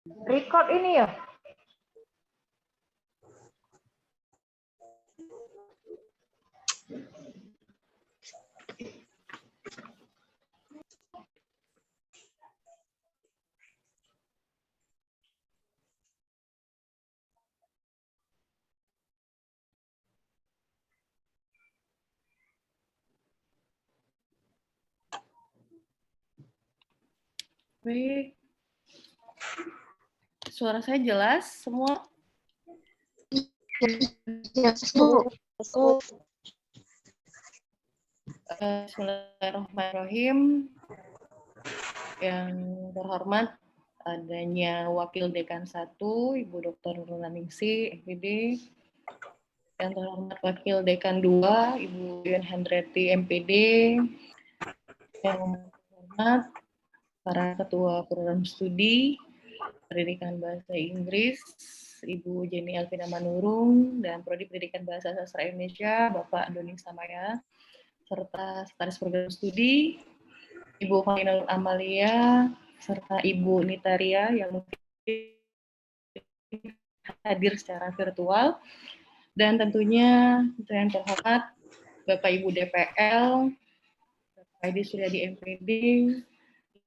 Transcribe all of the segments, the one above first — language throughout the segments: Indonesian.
Record ini ya. Baik. Suara saya jelas semua? Bismillahirrahmanirrahim. Yang terhormat adanya Wakil Dekan 1, Ibu Dr. Nurulaningsi, MPD. Yang terhormat Wakil Dekan 2, Ibu Yun Hendreti, MPD. Yang terhormat para Ketua Program Studi Pendidikan Bahasa Inggris, Ibu Jenny Alvina Manurung, dan Prodi Pendidikan Bahasa Sastra Indonesia, Bapak Doni Samaya, serta Sekretaris Program Studi, Ibu Fainal Amalia, serta Ibu Nitaria yang mungkin hadir secara virtual, dan tentunya yang terhormat Bapak Ibu DPL, Bapak Edi Suryadi MPD,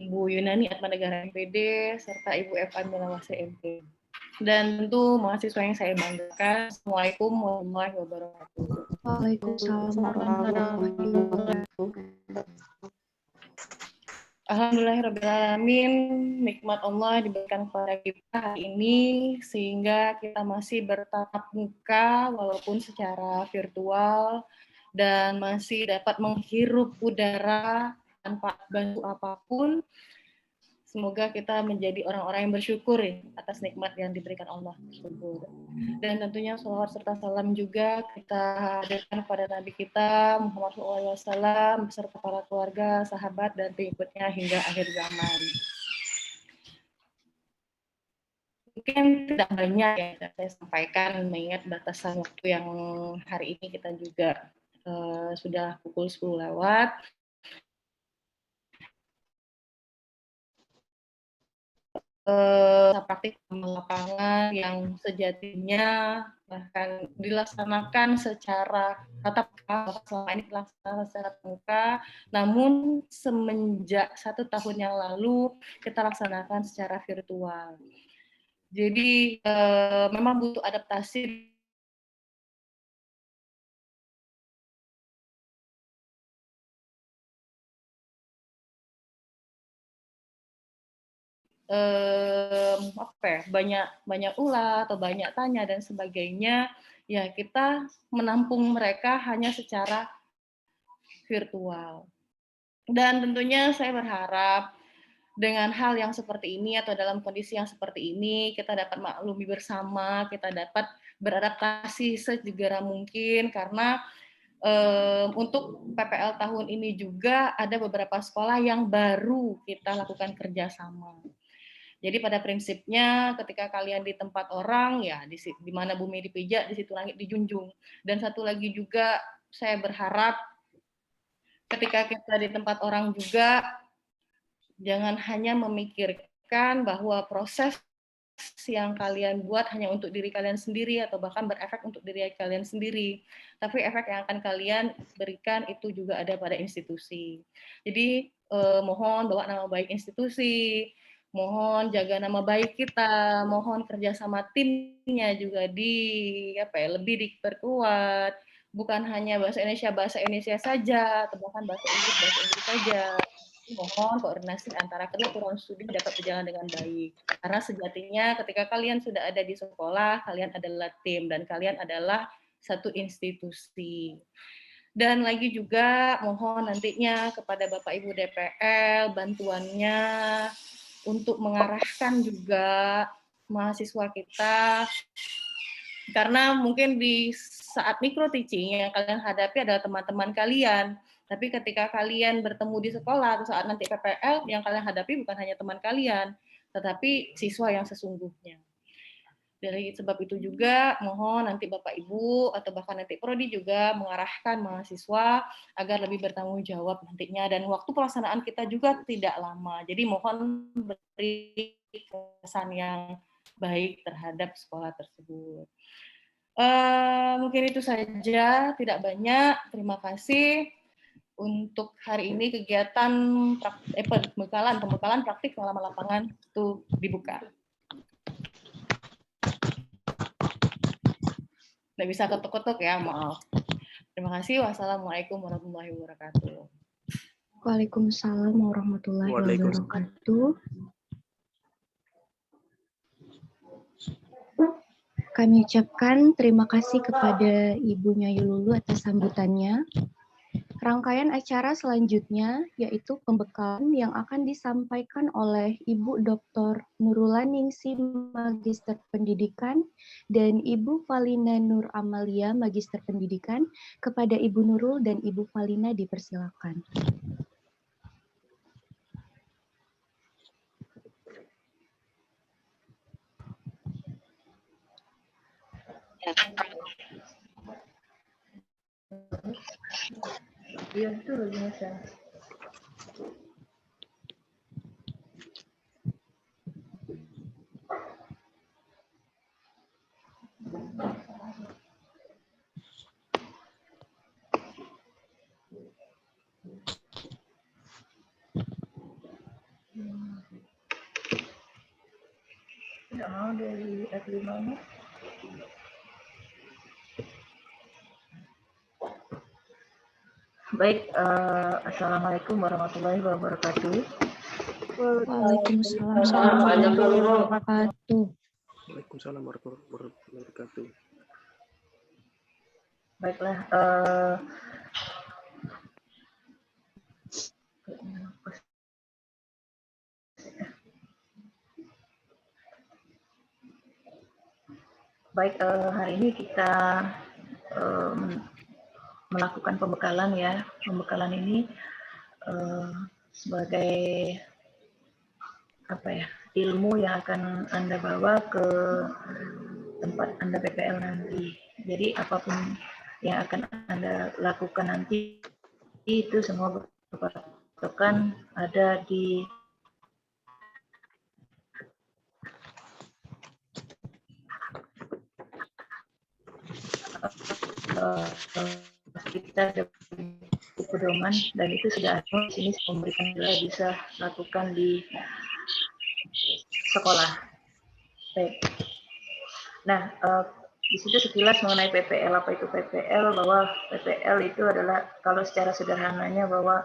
Ibu Yunani Atmanegara MPD, serta Ibu Eva Milawase MPD. Dan tentu mahasiswa yang saya banggakan. Assalamualaikum warahmatullahi wabarakatuh. Waalaikumsalam warahmatullahi wabarakatuh. Alhamdulillahirrahmanirrahim, nikmat Allah diberikan kepada kita hari ini, sehingga kita masih bertatap muka walaupun secara virtual, dan masih dapat menghirup udara tanpa bantu apapun. Semoga kita menjadi orang-orang yang bersyukur atas nikmat yang diberikan Allah. Dan tentunya sholawat serta salam juga kita hadirkan kepada Nabi kita Muhammad SAW beserta para keluarga, sahabat, dan pengikutnya hingga akhir zaman. Mungkin tidak banyak yang saya sampaikan mengingat batasan waktu yang hari ini kita juga sudah pukul 10 lewat. Praktik lapangan yang sejatinya bahkan dilaksanakan secara tatap muka, selama ini dilaksanakan secara muka, namun semenjak 1 tahun yang lalu kita laksanakan secara virtual. Jadi memang butuh adaptasi banyak ulah atau banyak tanya dan sebagainya, ya kita menampung mereka hanya secara virtual. Dan tentunya saya berharap dengan hal yang seperti ini atau dalam kondisi yang seperti ini kita dapat maklumi bersama, kita dapat beradaptasi segera mungkin, karena untuk PPL tahun ini juga ada beberapa sekolah yang baru kita lakukan kerjasama. Jadi pada prinsipnya ketika kalian di tempat orang, ya di mana bumi dipijak, di situ langit dijunjung. Dan satu lagi juga saya berharap ketika kita di tempat orang juga, jangan hanya memikirkan bahwa proses yang kalian buat hanya untuk diri kalian sendiri atau bahkan berefek untuk diri kalian sendiri. Tapi efek yang akan kalian berikan itu juga ada pada institusi. Jadi mohon bawa nama baik institusi, mohon jaga nama baik kita, mohon kerjasama timnya juga lebih diperkuat, bukan hanya bahasa Indonesia saja, atau bahkan bahasa Inggris saja. Mohon koordinasi antara kedua program studi dapat berjalan dengan baik. Karena sejatinya ketika kalian sudah ada di sekolah, kalian adalah tim dan kalian adalah satu institusi. Dan lagi juga mohon nantinya kepada Bapak Ibu DPL bantuannya untuk mengarahkan juga mahasiswa kita, karena mungkin di saat micro teaching yang kalian hadapi adalah teman-teman kalian, tapi ketika kalian bertemu di sekolah atau saat nanti PPL, yang kalian hadapi bukan hanya teman kalian, tetapi siswa yang sesungguhnya. Dari sebab itu juga mohon nanti Bapak Ibu atau bahkan nanti Prodi juga mengarahkan mahasiswa agar lebih bertanggung jawab nantinya, dan waktu pelaksanaan kita juga tidak lama. Jadi mohon beri kesan yang baik terhadap sekolah tersebut. Mungkin itu saja, tidak banyak. Terima kasih. Untuk hari ini kegiatan pembekalan praktik pengalaman lapangan itu dibuka. Nggak bisa ketuk-ketuk ya, maaf. Terima kasih. Wassalamualaikum warahmatullahi wabarakatuh. Waalaikumsalam warahmatullahi wabarakatuh. Kami ucapkan terima kasih kepada Ibu Nyai Lulu atas sambutannya. Rangkaian acara selanjutnya yaitu pembekalan yang akan disampaikan oleh Ibu Dr. Nurula Ningsi, Magister Pendidikan, dan Ibu Valina Nur Amalia, Magister Pendidikan. Kepada Ibu Nurul dan Ibu Valina dipersilakan. Iya, itu biasa. Tidak mau dari F5-nya. Baik, Assalamualaikum warahmatullahi wabarakatuh. Waalaikumsalam warahmatullahi wabarakatuh. Waalaikumsalam warahmatullahi wabarakatuh. Baiklah, hari ini kita melakukan pembekalan ya. Pembekalan ini sebagai ilmu yang akan Anda bawa ke tempat Anda PPL nanti. Jadi apapun yang akan Anda lakukan nanti itu semua berpatokan ada di kita ada pedoman dan itu sudah ada di sini memberikan bisa lakukan di sekolah. Baik. Nah, di situ sekilas mengenai PPL, apa itu PPL, bahwa PPL itu adalah kalau secara sederhananya bahwa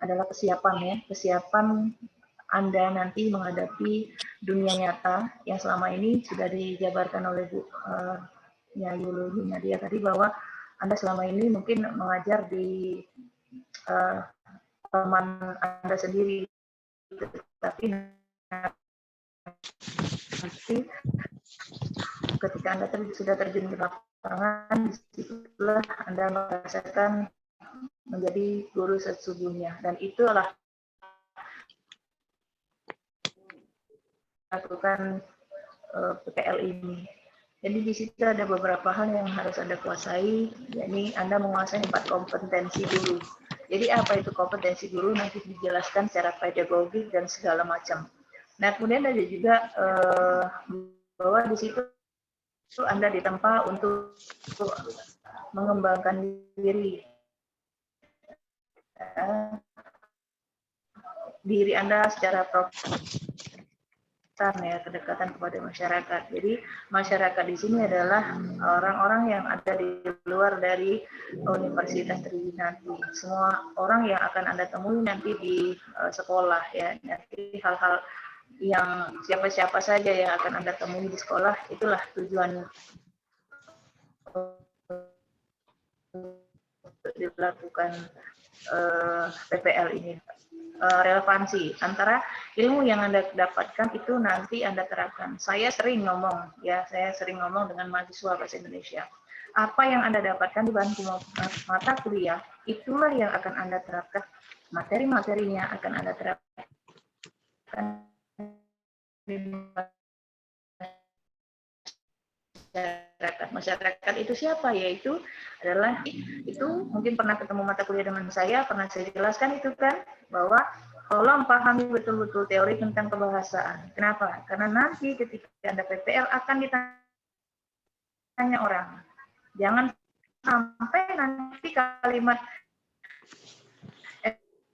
adalah kesiapan ya, kesiapan Anda nanti menghadapi dunia nyata yang selama ini sudah dijabarkan oleh Bu Nyai Nadia tadi, bahwa Anda selama ini mungkin mengajar di teman Anda sendiri, tapi nanti ketika Anda sudah terjun ke lapangan, disitulah Anda merasakan menjadi guru sesungguhnya, dan itulah lakukan PPL ini. Jadi di situ ada beberapa hal yang harus Anda kuasai, yakni Anda menguasai 4 kompetensi guru. Jadi apa itu kompetensi guru nanti dijelaskan secara pedagogik dan segala macam. Nah, kemudian ada juga bahwa di situ Anda ditempa untuk mengembangkan diri Anda secara profesional ya, kedekatan kepada masyarakat. Jadi masyarakat di sini adalah orang-orang yang ada di luar dari Universitas Trijunanti. Semua orang yang akan Anda temui nanti di sekolah ya. Nanti hal-hal yang siapa-siapa saja yang akan Anda temui di sekolah, itulah tujuan untuk dilakukan PPL ini. Relevansi antara ilmu yang Anda dapatkan itu nanti Anda terapkan. Saya sering ngomong dengan mahasiswa bahasa Indonesia. Apa yang Anda dapatkan di bangku mata kuliah, itulah yang akan Anda terapkan. Materi-materinya akan Anda terapkan di masyarakat itu siapa? Yaitu adalah itu mungkin pernah ketemu mata kuliah dengan saya, pernah saya jelaskan itu kan, bahwa tolong pahami betul-betul teori tentang kebahasaan. Kenapa? Karena nanti ketika Anda PPL akan ditanya orang. Jangan sampai nanti kalimat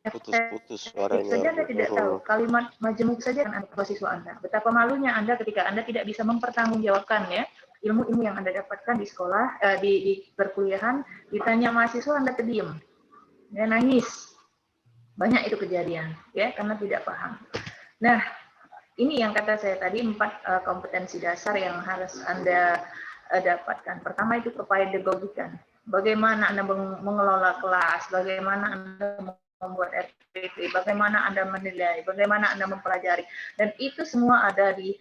Putus-putus suaranya. saja Anda tidak tahu, kalimat majemuk saja kan Anda siswa Anda. Betapa malunya Anda ketika Anda tidak bisa mempertanggungjawabkan ya ilmu-ilmu yang Anda dapatkan di sekolah, di perkuliahan, ditanya mahasiswa Anda terdiam, ya nangis. Banyak itu kejadian, ya karena tidak paham. Nah, ini yang kata saya tadi 4 kompetensi dasar yang harus Anda dapatkan. Pertama itu kepedagogikan. Bagaimana Anda mengelola kelas, bagaimana Anda membuat RPP, bagaimana Anda menilai, bagaimana Anda mempelajari, dan itu semua ada di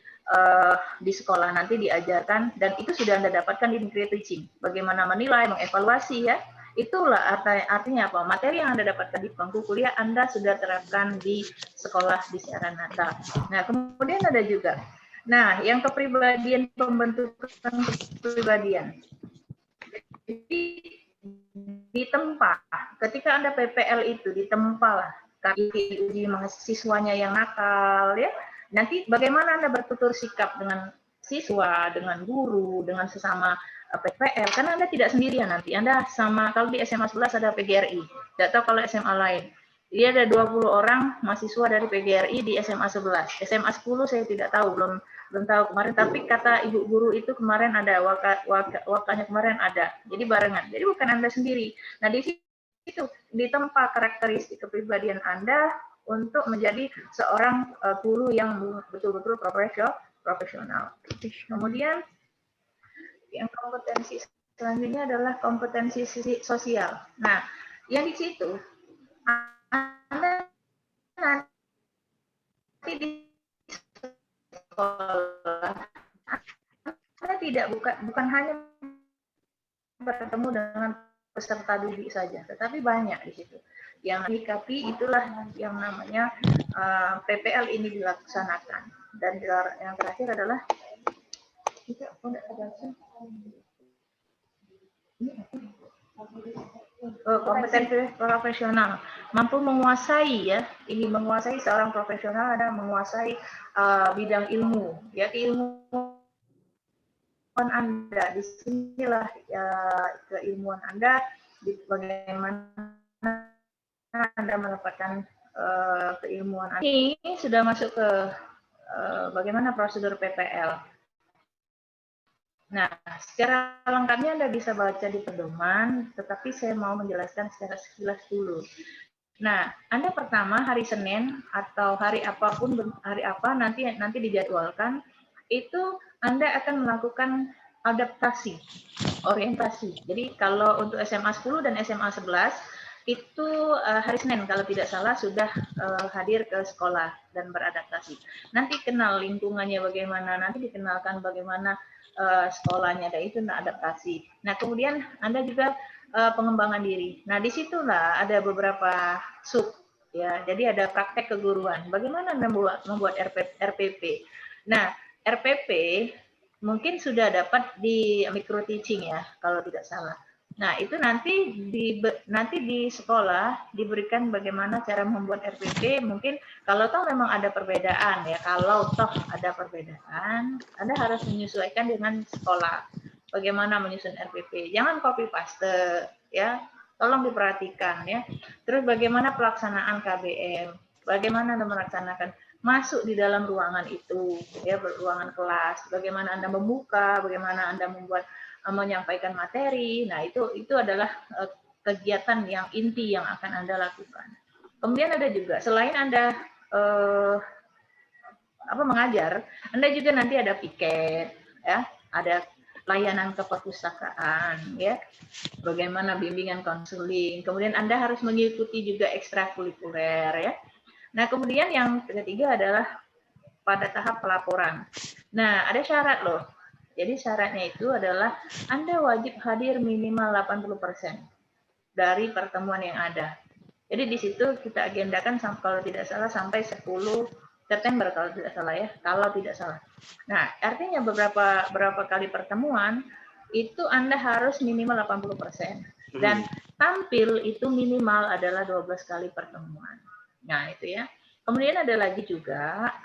sekolah nanti diajarkan, dan itu sudah Anda dapatkan di Creative Teaching. Bagaimana menilai, mengevaluasi ya, itulah artinya apa? Materi yang Anda dapatkan di bangku kuliah Anda sudah terapkan di sekolah di secara nyata. Nah kemudian ada juga, nah yang kepribadian, pembentukan kepribadian. Jadi ditempa, ketika Anda PPL itu ditempa lah, uji mahasiswanya yang nakal ya, nanti bagaimana Anda bertutur sikap dengan siswa, dengan guru, dengan sesama PPL, karena Anda tidak sendirian nanti, Anda sama, kalau di SMA 11 ada PGRI, tidak tahu kalau SMA lain, dia ada 20 orang mahasiswa dari PGRI di SMA 11, SMA 10 saya tidak tahu, belum tahu kemarin, tapi kata ibu guru itu kemarin ada, wakanya kemarin ada, jadi barengan, jadi bukan Anda sendiri. Nah di situ ditempa karakteristik kepribadian Anda untuk menjadi seorang guru yang betul-betul profesional. Kemudian yang kompetensi selanjutnya adalah kompetensi sosial. Nah yang di situ Anda nanti di sekolah Anda tidak bukan hanya bertemu dengan peserta didik saja, tetapi banyak di situ yang menyikapi, itulah yang namanya PPL ini dilaksanakan. Dan yang terakhir adalah kompetensi profesional, mampu menguasai ya, ini menguasai, seorang profesional ada menguasai bidang ilmu ya, keilmuan Anda, disinilah ya, keilmuan Anda, bagaimana Anda mendapatkan keilmuan Anda. Ini sudah masuk ke bagaimana prosedur PPL. Nah, secara lengkapnya Anda bisa baca di pedoman, tetapi saya mau menjelaskan secara sekilas dulu. Nah, Anda pertama hari Senin atau hari apapun, hari apa nanti dijadwalkan, itu Anda akan melakukan adaptasi, orientasi. Jadi kalau untuk SMA 10 dan SMA 11 itu hari Senin kalau tidak salah sudah hadir ke sekolah dan beradaptasi. Nanti kenal lingkungannya bagaimana, nanti dikenalkan bagaimana sekolahnya, dan itu adaptasi. Nah kemudian Anda juga pengembangan diri. Nah disitulah ada beberapa sub ya. Jadi ada praktek keguruan. Bagaimana membuat RPP. Nah RPP mungkin sudah dapat di micro teaching ya kalau tidak salah. Nah itu nanti di sekolah diberikan bagaimana cara membuat RPP. Mungkin kalau toh memang ada perbedaan ya, kalau toh ada perbedaan, Anda harus menyesuaikan dengan sekolah. Bagaimana menyusun RPP, jangan copy paste ya, tolong diperhatikan ya. Terus bagaimana pelaksanaan KBM, bagaimana Anda melaksanakan masuk di dalam ruangan itu ya, ruangan kelas, bagaimana Anda membuka, bagaimana Anda menyampaikan materi. Nah itu adalah kegiatan yang inti yang akan Anda lakukan. Kemudian ada juga selain Anda mengajar, Anda juga nanti ada piket ya, ada layanan ke perpustakaan ya, bagaimana bimbingan konseling. Kemudian Anda harus mengikuti juga ekstrakurikuler ya. Nah kemudian yang ketiga adalah pada tahap pelaporan. Nah ada syarat loh. Jadi syaratnya itu adalah Anda wajib hadir minimal 80% dari pertemuan yang ada. Jadi di situ kita agendakan kalau tidak salah sampai 10 September kalau tidak salah ya, kalau tidak salah. Nah, artinya beberapa kali pertemuan itu Anda harus minimal 80%. Dan tampil itu minimal adalah 12 kali pertemuan. Nah, itu ya. Kemudian ada lagi juga,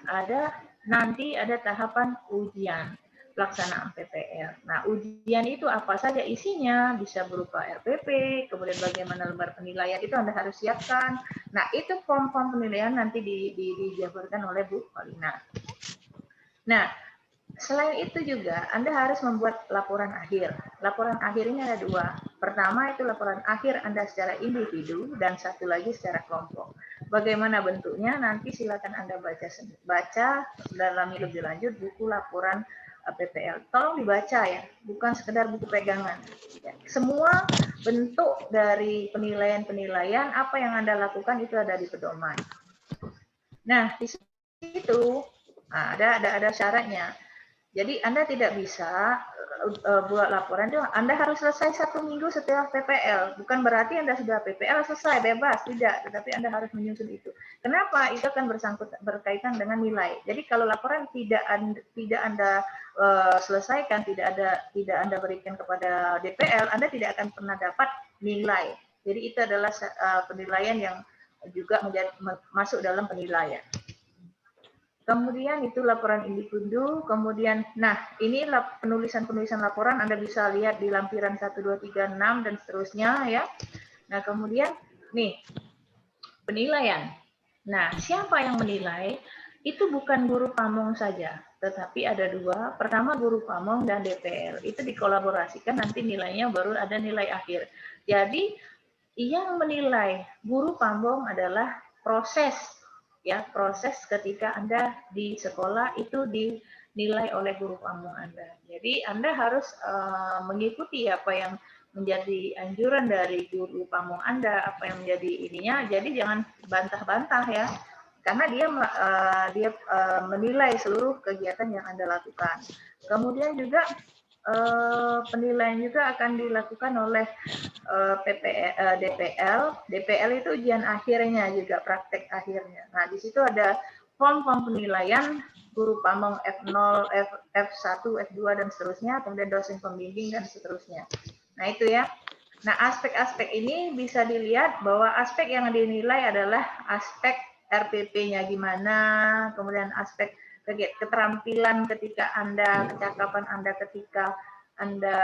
nanti ada tahapan ujian pelaksanaan PPL. Nah, ujian itu apa saja isinya? Bisa berupa RPP, kemudian bagaimana lembar penilaian itu Anda harus siapkan. Nah, itu form-form penilaian nanti dijabarkan oleh Bu Paulina. Nah, selain itu juga Anda harus membuat laporan akhir. Laporan akhir ini ada dua. Pertama itu laporan akhir Anda secara individu dan satu lagi secara kelompok. Bagaimana bentuknya nanti silakan Anda baca dalam lebih lanjut buku laporan PPL. Tolong dibaca ya, bukan sekedar buku pegangan. Ya, semua bentuk dari penilaian-penilaian apa yang Anda lakukan itu ada di pedoman. Nah, di situ ada syaratnya. Jadi Anda tidak bisa buat laporan itu Anda harus selesai 1 minggu setelah PPL. Bukan berarti Anda sudah PPL selesai bebas, tidak. Tetapi Anda harus menyusun itu. Kenapa? Itu akan berkaitan dengan nilai. Jadi kalau laporan tidak Anda selesaikan, tidak Anda berikan kepada DPL, Anda tidak akan pernah dapat nilai. Jadi itu adalah penilaian yang juga masuk dalam penilaian. Kemudian itu laporan individu, kemudian, nah ini penulisan laporan Anda bisa lihat di lampiran 1, 2, 3, 6 dan seterusnya ya. Nah kemudian nih penilaian. Nah siapa yang menilai? Itu bukan guru pamong saja, tetapi ada dua. Pertama guru pamong dan DPL itu dikolaborasikan nanti nilainya baru ada nilai akhir. Jadi yang menilai guru pamong adalah proses ketika Anda di sekolah itu dinilai oleh guru pamong Anda. Jadi Anda harus mengikuti apa yang menjadi anjuran dari guru pamong Anda, apa yang menjadi ininya. Jadi jangan bantah-bantah ya, karena dia menilai seluruh kegiatan yang Anda lakukan. Kemudian juga penilaian juga akan dilakukan oleh DPL itu ujian akhirnya juga praktek akhirnya. Nah di situ ada form-form penilaian guru pamong F0, F1, F2 dan seterusnya, kemudian dosen pembimbing dan seterusnya. Nah itu ya. Nah aspek-aspek ini bisa dilihat bahwa aspek yang dinilai adalah aspek RPP-nya gimana, kemudian aspek keterampilan ketika Anda, kecakapan Anda ketika Anda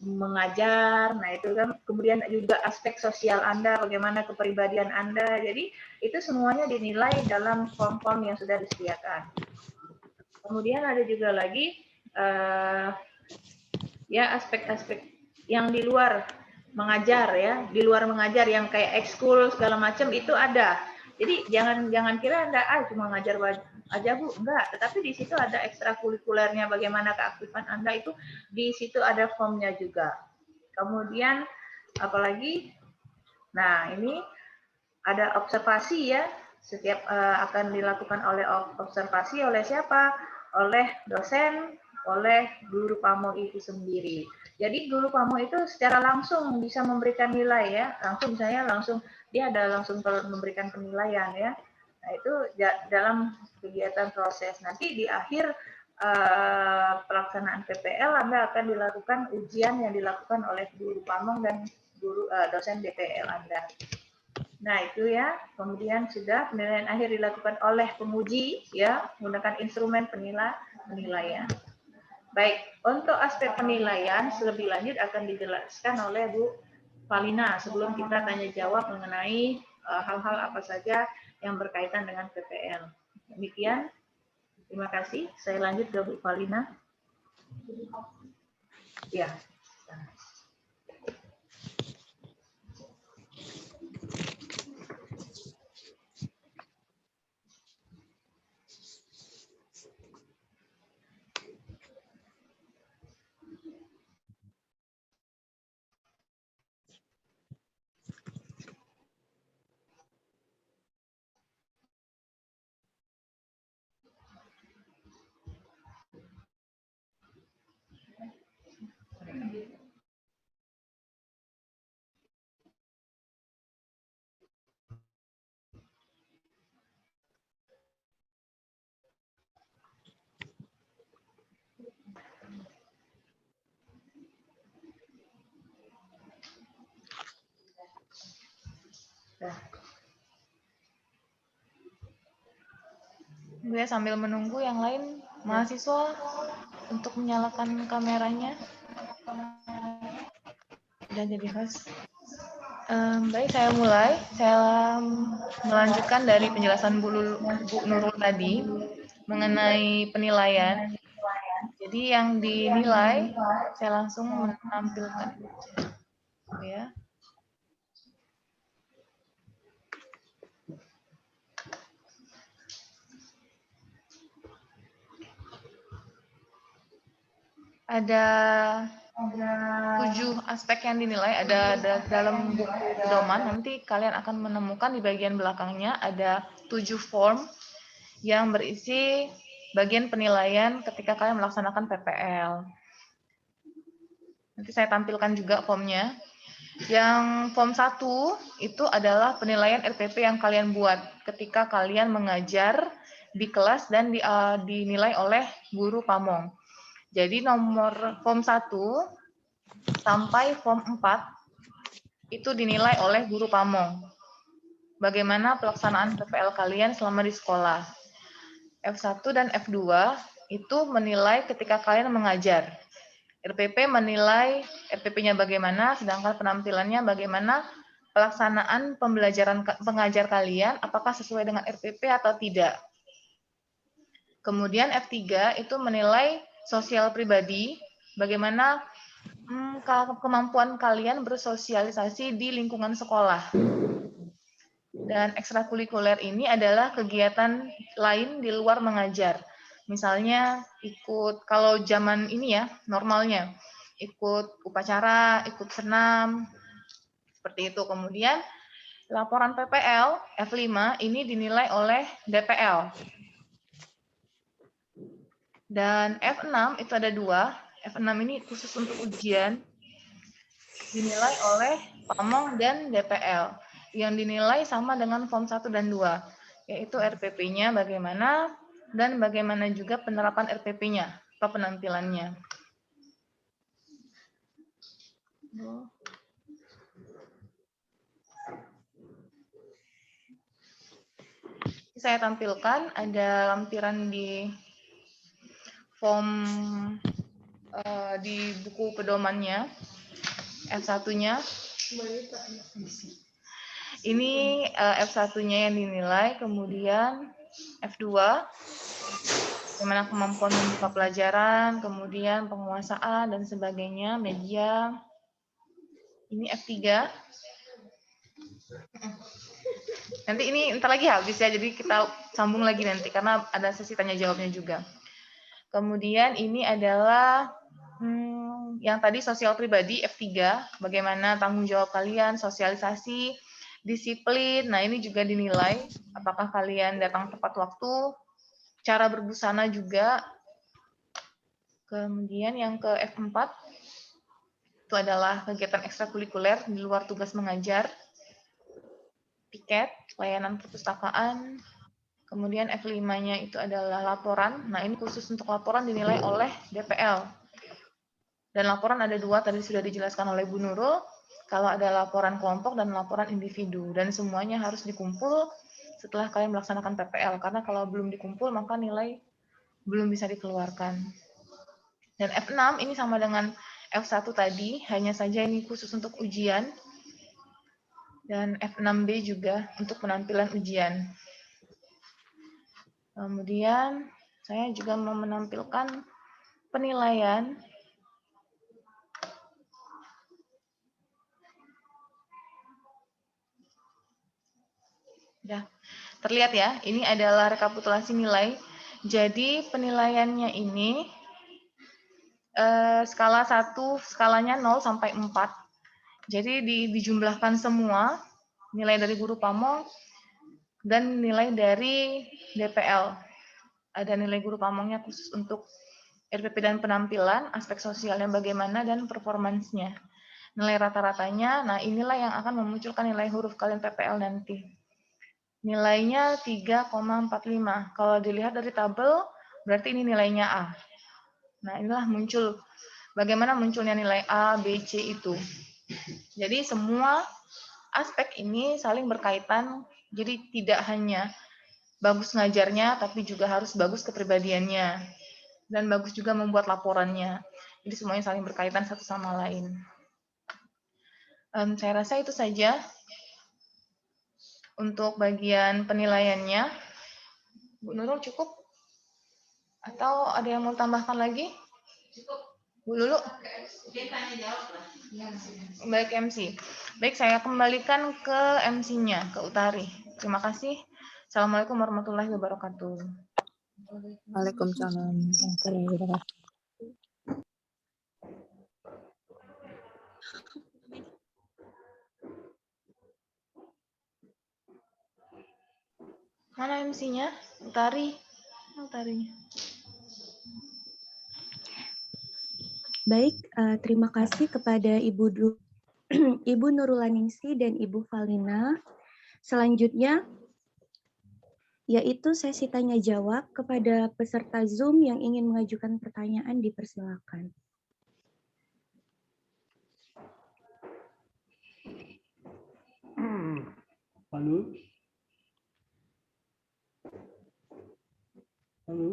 mengajar, nah itu kan, kemudian juga aspek sosial Anda, bagaimana kepribadian Anda, jadi itu semuanya dinilai dalam form-form yang sudah disediakan. Kemudian ada juga lagi ya aspek-aspek yang di luar mengajar ya, di luar mengajar yang kayak ekskul segala macam itu ada. Jadi jangan kira Anda cuma ngajar aja Bu, enggak. Tetapi di situ ada ekstrakurikulernya, bagaimana keaktifan Anda itu di situ ada formnya juga. Kemudian apalagi, nah ini ada observasi ya, setiap akan dilakukan oleh observasi oleh siapa? Oleh dosen, oleh guru pamong itu sendiri. Jadi guru pamong itu secara langsung bisa memberikan nilai ya, langsung dia ada langsung memberikan penilaian ya. Nah itu dalam kegiatan proses. Nanti di akhir pelaksanaan PPL Anda akan dilakukan ujian yang dilakukan oleh guru pamong dan dosen DPL Anda. Nah itu ya, kemudian sudah penilaian akhir dilakukan oleh penguji ya, menggunakan instrumen penilaian. Baik, untuk aspek penilaian lebih lanjut akan dijelaskan oleh Bu Paulina sebelum kita tanya jawab mengenai hal-hal apa saja yang berkaitan dengan PPL. Demikian, terima kasih. Saya lanjut ke Bu Paulina. Ya. Gue sambil menunggu yang lain mahasiswa untuk menyalakan kameranya. Udah jadi host. Baik, saya mulai. Saya melanjutkan dari penjelasan Bu Nurul tadi mengenai penilaian. Jadi yang dinilai, saya langsung menampilkan. Ya. Ada 7 aspek yang dinilai, ada dalam buku pedoman. Nanti kalian akan menemukan di bagian belakangnya ada 7 form yang berisi bagian penilaian ketika kalian melaksanakan PPL. Nanti saya tampilkan juga formnya. Yang form 1 itu adalah penilaian RPP yang kalian buat ketika kalian mengajar di kelas dan dinilai oleh guru pamong. Jadi nomor form 1 sampai form 4 itu dinilai oleh guru pamong. Bagaimana pelaksanaan PPL kalian selama di sekolah. F1 dan F2 itu menilai ketika kalian mengajar. RPP menilai RPP-nya bagaimana, sedangkan penampilannya bagaimana pelaksanaan pembelajaran pengajar kalian, apakah sesuai dengan RPP atau tidak. Kemudian F3 itu menilai sosial pribadi, bagaimana kemampuan kalian bersosialisasi di lingkungan sekolah. Dan ekstrakurikuler ini adalah kegiatan lain di luar mengajar. Misalnya ikut, kalau zaman ini ya, normalnya, ikut upacara, ikut senam, seperti itu. Kemudian laporan PPL F5 ini dinilai oleh DPL. Dan F6 itu ada 2. F6 ini khusus untuk ujian, dinilai oleh pamong dan DPL. Yang dinilai sama dengan form 1 dan 2, yaitu RPP-nya bagaimana, dan bagaimana juga penerapan RPP-nya, atau penampilannya. Saya tampilkan ada lampiran di form di buku pedomannya, F1-nya. Ini F1-nya yang dinilai, kemudian F2, bagaimana kemampuan membuka pelajaran, kemudian penguasaan dan sebagainya, media. Ini F3. Nanti ini ntar lagi habis ya, jadi kita sambung lagi nanti, karena ada sesi tanya jawabnya juga. Kemudian ini adalah yang tadi sosial pribadi F3, bagaimana tanggung jawab kalian, sosialisasi, disiplin. Nah, ini juga dinilai apakah kalian datang tepat waktu, cara berbusana juga. Kemudian yang ke F4 itu adalah kegiatan ekstrakurikuler di luar tugas mengajar, piket, layanan perpustakaan. Kemudian F5-nya itu adalah laporan. Nah, ini khusus untuk laporan dinilai oleh DPL. Dan laporan ada 2, tadi sudah dijelaskan oleh Bu Nurul. Kalau ada laporan kelompok dan laporan individu. Dan semuanya harus dikumpul setelah kalian melaksanakan PPL. Karena kalau belum dikumpul, maka nilai belum bisa dikeluarkan. Dan F6 ini sama dengan F1 tadi, hanya saja ini khusus untuk ujian. Dan F6B juga untuk penampilan ujian. Kemudian saya juga mau menampilkan penilaian ya, terlihat ya, ini adalah rekapitulasi nilai. Jadi penilaiannya ini skala 1, skalanya 0 sampai 4. Jadi dijumlahkan semua nilai dari guru pamong dan nilai dari DPL. Ada nilai guru pamongnya khusus untuk RPP dan penampilan, aspek sosialnya bagaimana, dan performansnya. Nilai rata-ratanya, nah inilah yang akan memunculkan nilai huruf kalian PPL nanti. Nilainya 3,45. Kalau dilihat dari tabel, berarti ini nilainya A. Nah, inilah muncul, bagaimana munculnya nilai A, B, C itu. Jadi semua aspek ini saling berkaitan, jadi tidak hanya bagus ngajarnya, tapi juga harus bagus kepribadiannya. Dan bagus juga membuat laporannya. Jadi semuanya saling berkaitan satu sama lain. Saya rasa itu saja untuk bagian penilaiannya. Bu Nurul cukup? Atau ada yang mau tambahkan lagi? Bu Lulu? Baik MC. Baik, saya kembalikan ke MC-nya, ke Utari. Terima kasih. Assalamualaikum warahmatullahi wabarakatuh. Waalaikumsalam. Mana MC-nya? Utari. Utarinya. Baik, terima kasih kepada Ibu Nurulaningsi dan Ibu Valina. Selanjutnya, yaitu sesi tanya jawab kepada peserta Zoom yang ingin mengajukan pertanyaan, dipersilakan. Halo? Halo?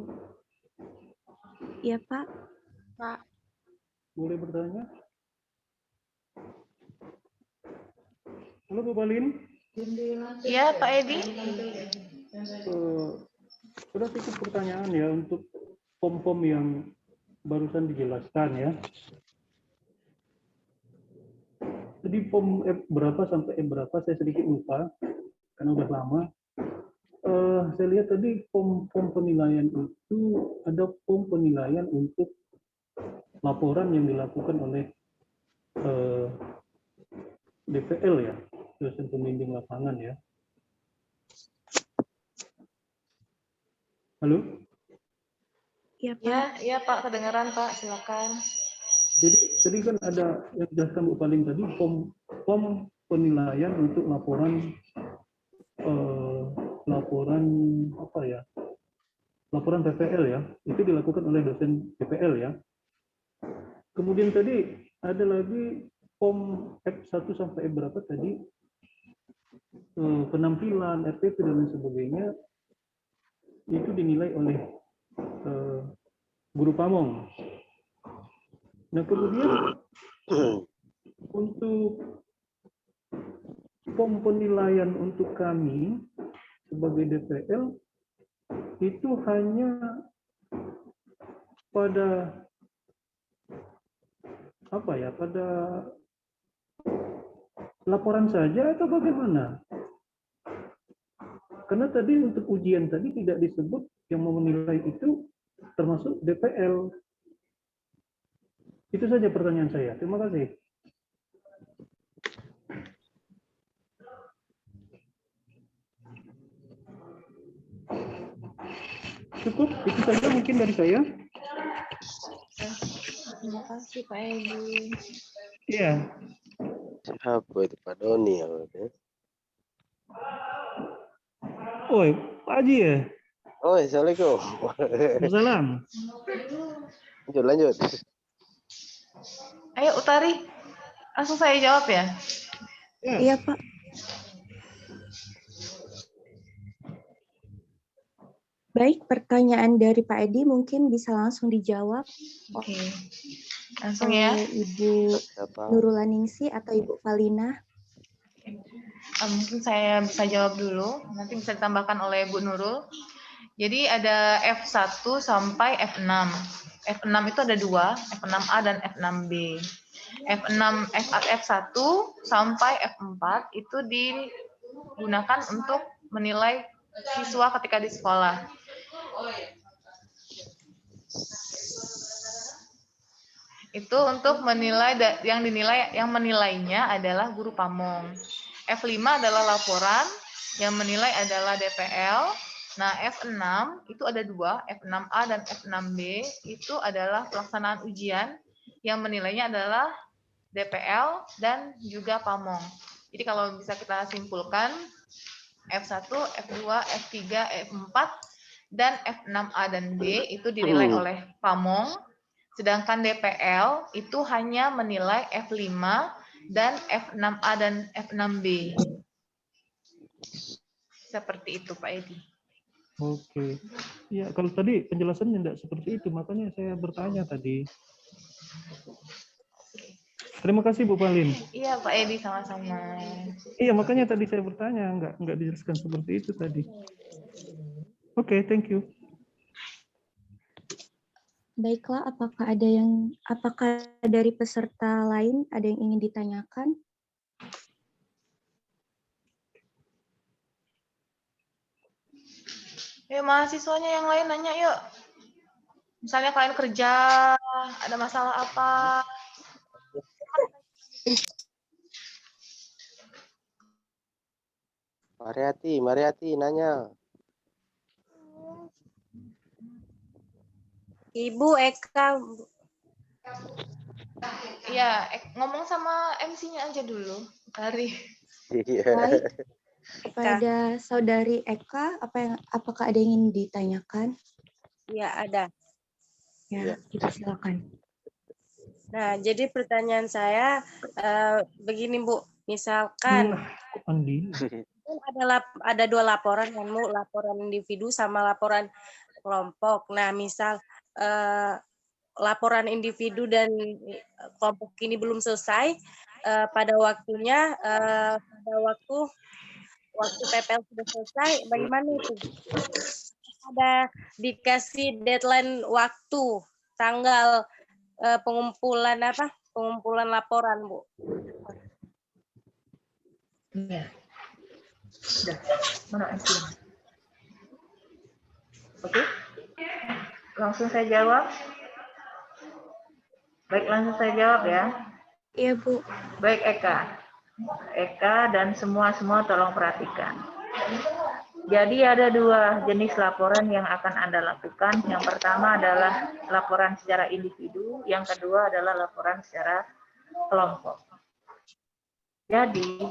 Iya, Pak. Pak. Boleh bertanya? Halo, Bu Balin? Iya, Pak Edi. Sudah cukup pertanyaan ya untuk pom-pom yang barusan dijelaskan ya. Jadi pom F berapa sampai F berapa saya sedikit lupa karena udah lama. Saya lihat tadi pom penilaian itu ada pom penilaian untuk laporan yang dilakukan oleh DPL ya, dosen pembimbing lapangan ya. Halo? Iya, Pak. Ya, Pak, kedengaran, Pak. Silakan. Jadi kan ada yang dijelaskan Bu Paling tadi pom penilaian untuk laporan apa ya? Laporan PPL ya. Itu dilakukan oleh dosen PPL ya. Kemudian tadi ada lagi pom F1 sampai F berapa tadi? Penampilan, RPP dan lain sebagainya itu dinilai oleh guru pamong. Nah kemudian untuk pom penilaian untuk kami sebagai DPL itu hanya pada apa ya, pada laporan saja atau bagaimana? Karena tadi untuk ujian tadi tidak disebut yang mau menilai itu termasuk DPL. Itu saja pertanyaan saya. Terima kasih. Cukup, itu saja mungkin dari saya. Terima kasih, Pak Edi. Iya. Siapa itu Pak Doni ya? Oi, Pak Haji ya? Oh, assalamualaikum. Salam. Lanjut. Ayo, Utari. Langsung saya jawab ya. Iya, Pak. Baik, pertanyaan dari Pak Edi mungkin bisa langsung dijawab Oke. Langsung ya. oleh Ibu Siapa? Nurulaningsi atau Ibu Valina. Mungkin saya bisa jawab dulu, nanti bisa ditambahkan oleh Bu Nurul. Jadi ada F1 sampai F6. F6 itu ada dua, F6A dan F6B. F1 sampai F4 itu digunakan untuk menilai siswa ketika di sekolah. Itu untuk menilai, yang menilainya adalah guru pamong. F5 adalah laporan, yang menilai adalah DPL. Nah, F6 itu ada dua, F6A dan F6B itu adalah pelaksanaan ujian, yang menilainya adalah DPL dan juga pamong. Jadi kalau bisa kita simpulkan, F1, F2, F3, F4, dan F6A dan B itu dinilai oleh pamong, sedangkan DPL itu hanya menilai F5 dan F6A dan F6B. Seperti itu, Pak Edi. Oke. Ya, kalau tadi penjelasannya tidak seperti itu, makanya saya bertanya tadi. Terima kasih Bu Palin. Iya Pak Edi, sama-sama. Iya, makanya tadi saya bertanya, nggak dijelaskan seperti itu tadi. Oke, thank you. Baiklah, apakah dari peserta lain ada yang ingin ditanyakan? Yuk mahasiswanya yang lain nanya yuk. Misalnya kalian kerja, ada masalah apa? Mariati nanya. Ibu Eka. Iya, ngomong sama MC-nya aja dulu. Hari. Iya. Baik, kepada Saudari Eka, apakah ada yang ingin ditanyakan? Ya, ada. Ya, kita silakan. Nah, jadi pertanyaan saya begini Bu, misalkan Andi. ada 2 laporan kan Bu, laporan individu sama laporan kelompok. Nah, misal laporan individu dan kelompok ini belum selesai pada waktunya, pada waktu PPL sudah selesai, bagaimana itu? Ada dikasih deadline waktu, tanggal pengumpulan laporan, Bu. Iya. Sudah. Mana MC? Oke. Langsung saya jawab. Baik, langsung saya jawab ya. Iya, Bu. Baik, Eka dan semua tolong perhatikan. Jadi ada 2 jenis laporan yang akan Anda lakukan. Yang pertama adalah laporan secara individu, yang kedua adalah laporan secara kelompok. Jadi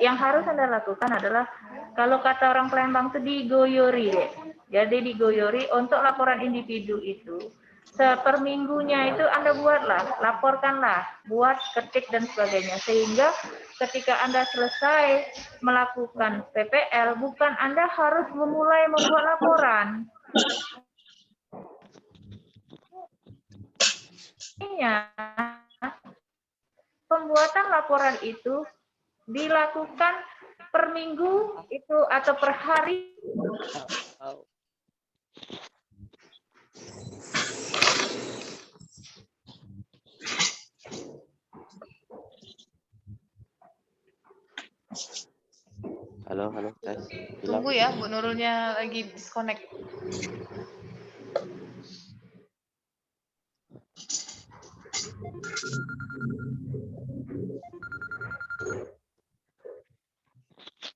yang harus Anda lakukan adalah, kalau kata orang Palembang itu digoyori deh. Jadi digoyori untuk laporan individu itu. Seperminggunya itu Anda buatlah, laporkanlah, buat, ketik, dan sebagainya. Sehingga ketika Anda selesai melakukan PPL, bukan Anda harus memulai membuat laporan. Pembuatan laporan itu dilakukan per minggu itu atau per hari. Halo, tes. Tunggu ya, Bu Nurulnya lagi disconnect.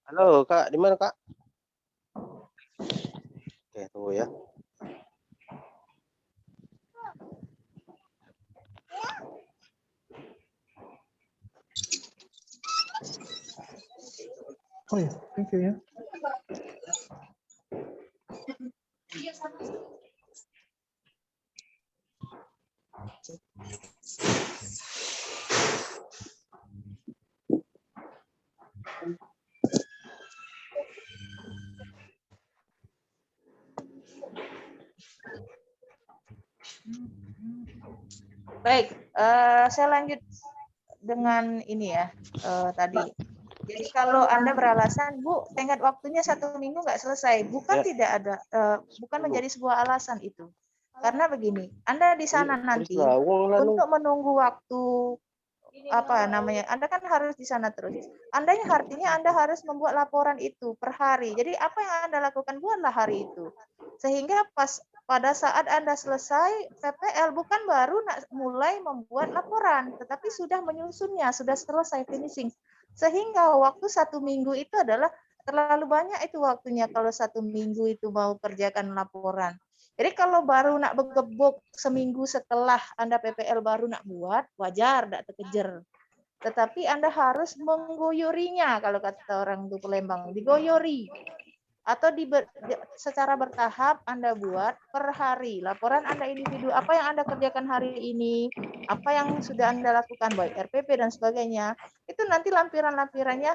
Halo, Kak. Di mana, Kak? Oke, tunggu ya. Oh ya, thank you ya. Baik, saya lanjut dengan ini ya, tadi. Jadi kalau Anda beralasan, Bu, tenggat waktunya 1 minggu nggak selesai, bukan tidak ada, bukan menjadi sebuah alasan itu. Karena begini, Anda di sana nanti untuk menunggu waktu Anda kan harus di sana terus. Artinya Anda harus membuat laporan itu per hari. Jadi apa yang Anda lakukan, buatlah hari itu. Sehingga pada saat Anda selesai PPL, bukan baru mulai membuat laporan, tetapi sudah menyusunnya, sudah selesai finishing. Sehingga waktu 1 minggu itu adalah terlalu banyak itu waktunya kalau 1 minggu itu mau kerjakan laporan. Jadi kalau baru nak bergebuk seminggu setelah Anda PPL baru nak buat, wajar, tidak terkejar. Tetapi Anda harus menggoyorinya, kalau kata orang di Palembang, digoyori. Atau secara bertahap Anda buat per hari. Laporan Anda individu, apa yang Anda kerjakan hari ini, apa yang sudah Anda lakukan, baik RPP dan sebagainya, itu nanti lampiran-lampirannya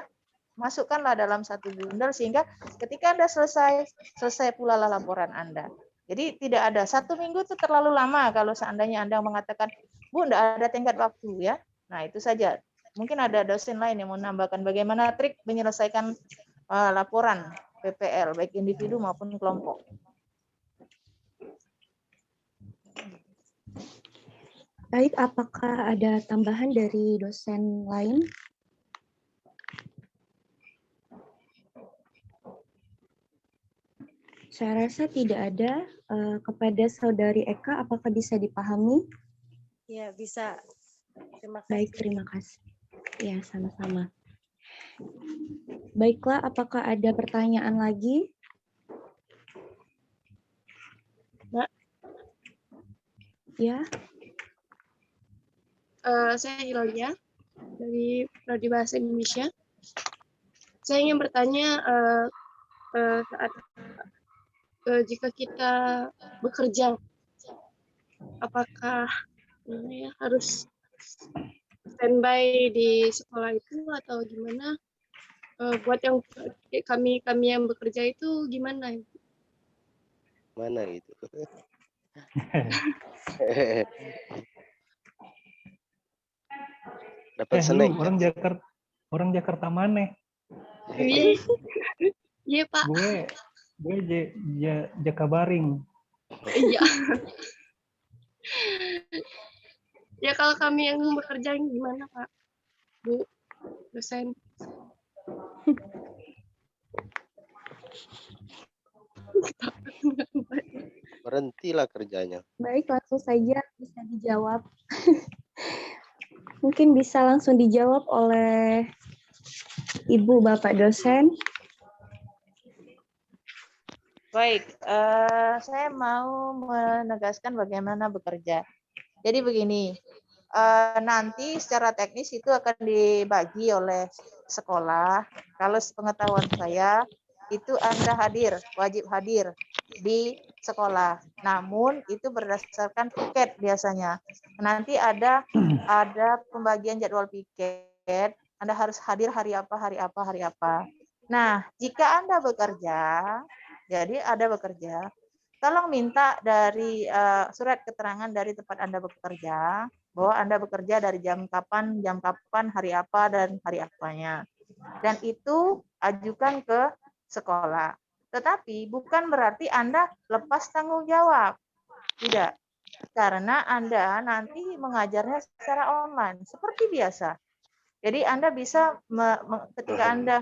masukkanlah dalam satu bundel sehingga ketika Anda selesai pula lah laporan Anda. Jadi tidak ada 1 minggu itu terlalu lama kalau seandainya Anda mengatakan, Bu, enggak ada tenggat waktu ya. Nah, itu saja. Mungkin ada dosen lain yang mau menambahkan bagaimana trik menyelesaikan laporan PPL, baik individu maupun kelompok. Baik, apakah ada tambahan dari dosen lain? Saya rasa tidak ada. Kepada Saudari Eka, apakah bisa dipahami? Ya, bisa. Terima kasih. Baik, terima kasih. Ya, sama-sama. Baiklah, apakah ada pertanyaan lagi? Mbak, Ya, saya Hilalia dari Prodi Bahasa Indonesia. Saya ingin bertanya saat jika kita bekerja, apakah harus standby di sekolah itu atau gimana? Buat yang kami yang bekerja itu gimana? Mana gitu? Dapat snack. Orang Jakarta mana? Iya, Pak. Gue Jakabaring. Iya. Ya kalau kami yang bekerja gimana, Pak? Bu, dosen. Berhentilah kerjanya. baik, langsung saja bisa dijawab. Mungkin bisa langsung dijawab oleh Ibu Bapak dosen. Baik, saya mau menegaskan bagaimana bekerja. Jadi begini, nanti secara teknis itu akan dibagi oleh sekolah. Kalau sepengetahuan saya, itu Anda hadir, wajib hadir di sekolah. Namun itu berdasarkan piket biasanya. Nanti ada pembagian jadwal piket. Anda harus hadir hari apa, hari apa, hari apa. Nah, jika Anda bekerja, jadi ada bekerja, tolong minta dari surat keterangan dari tempat Anda bekerja, bahwa Anda bekerja dari jam kapan, hari apa, dan hari apanya. Dan itu ajukan ke sekolah. Tetapi bukan berarti Anda lepas tanggung jawab. Tidak. Karena Anda nanti mengajarnya secara online, seperti biasa. Jadi Anda bisa, ketika Anda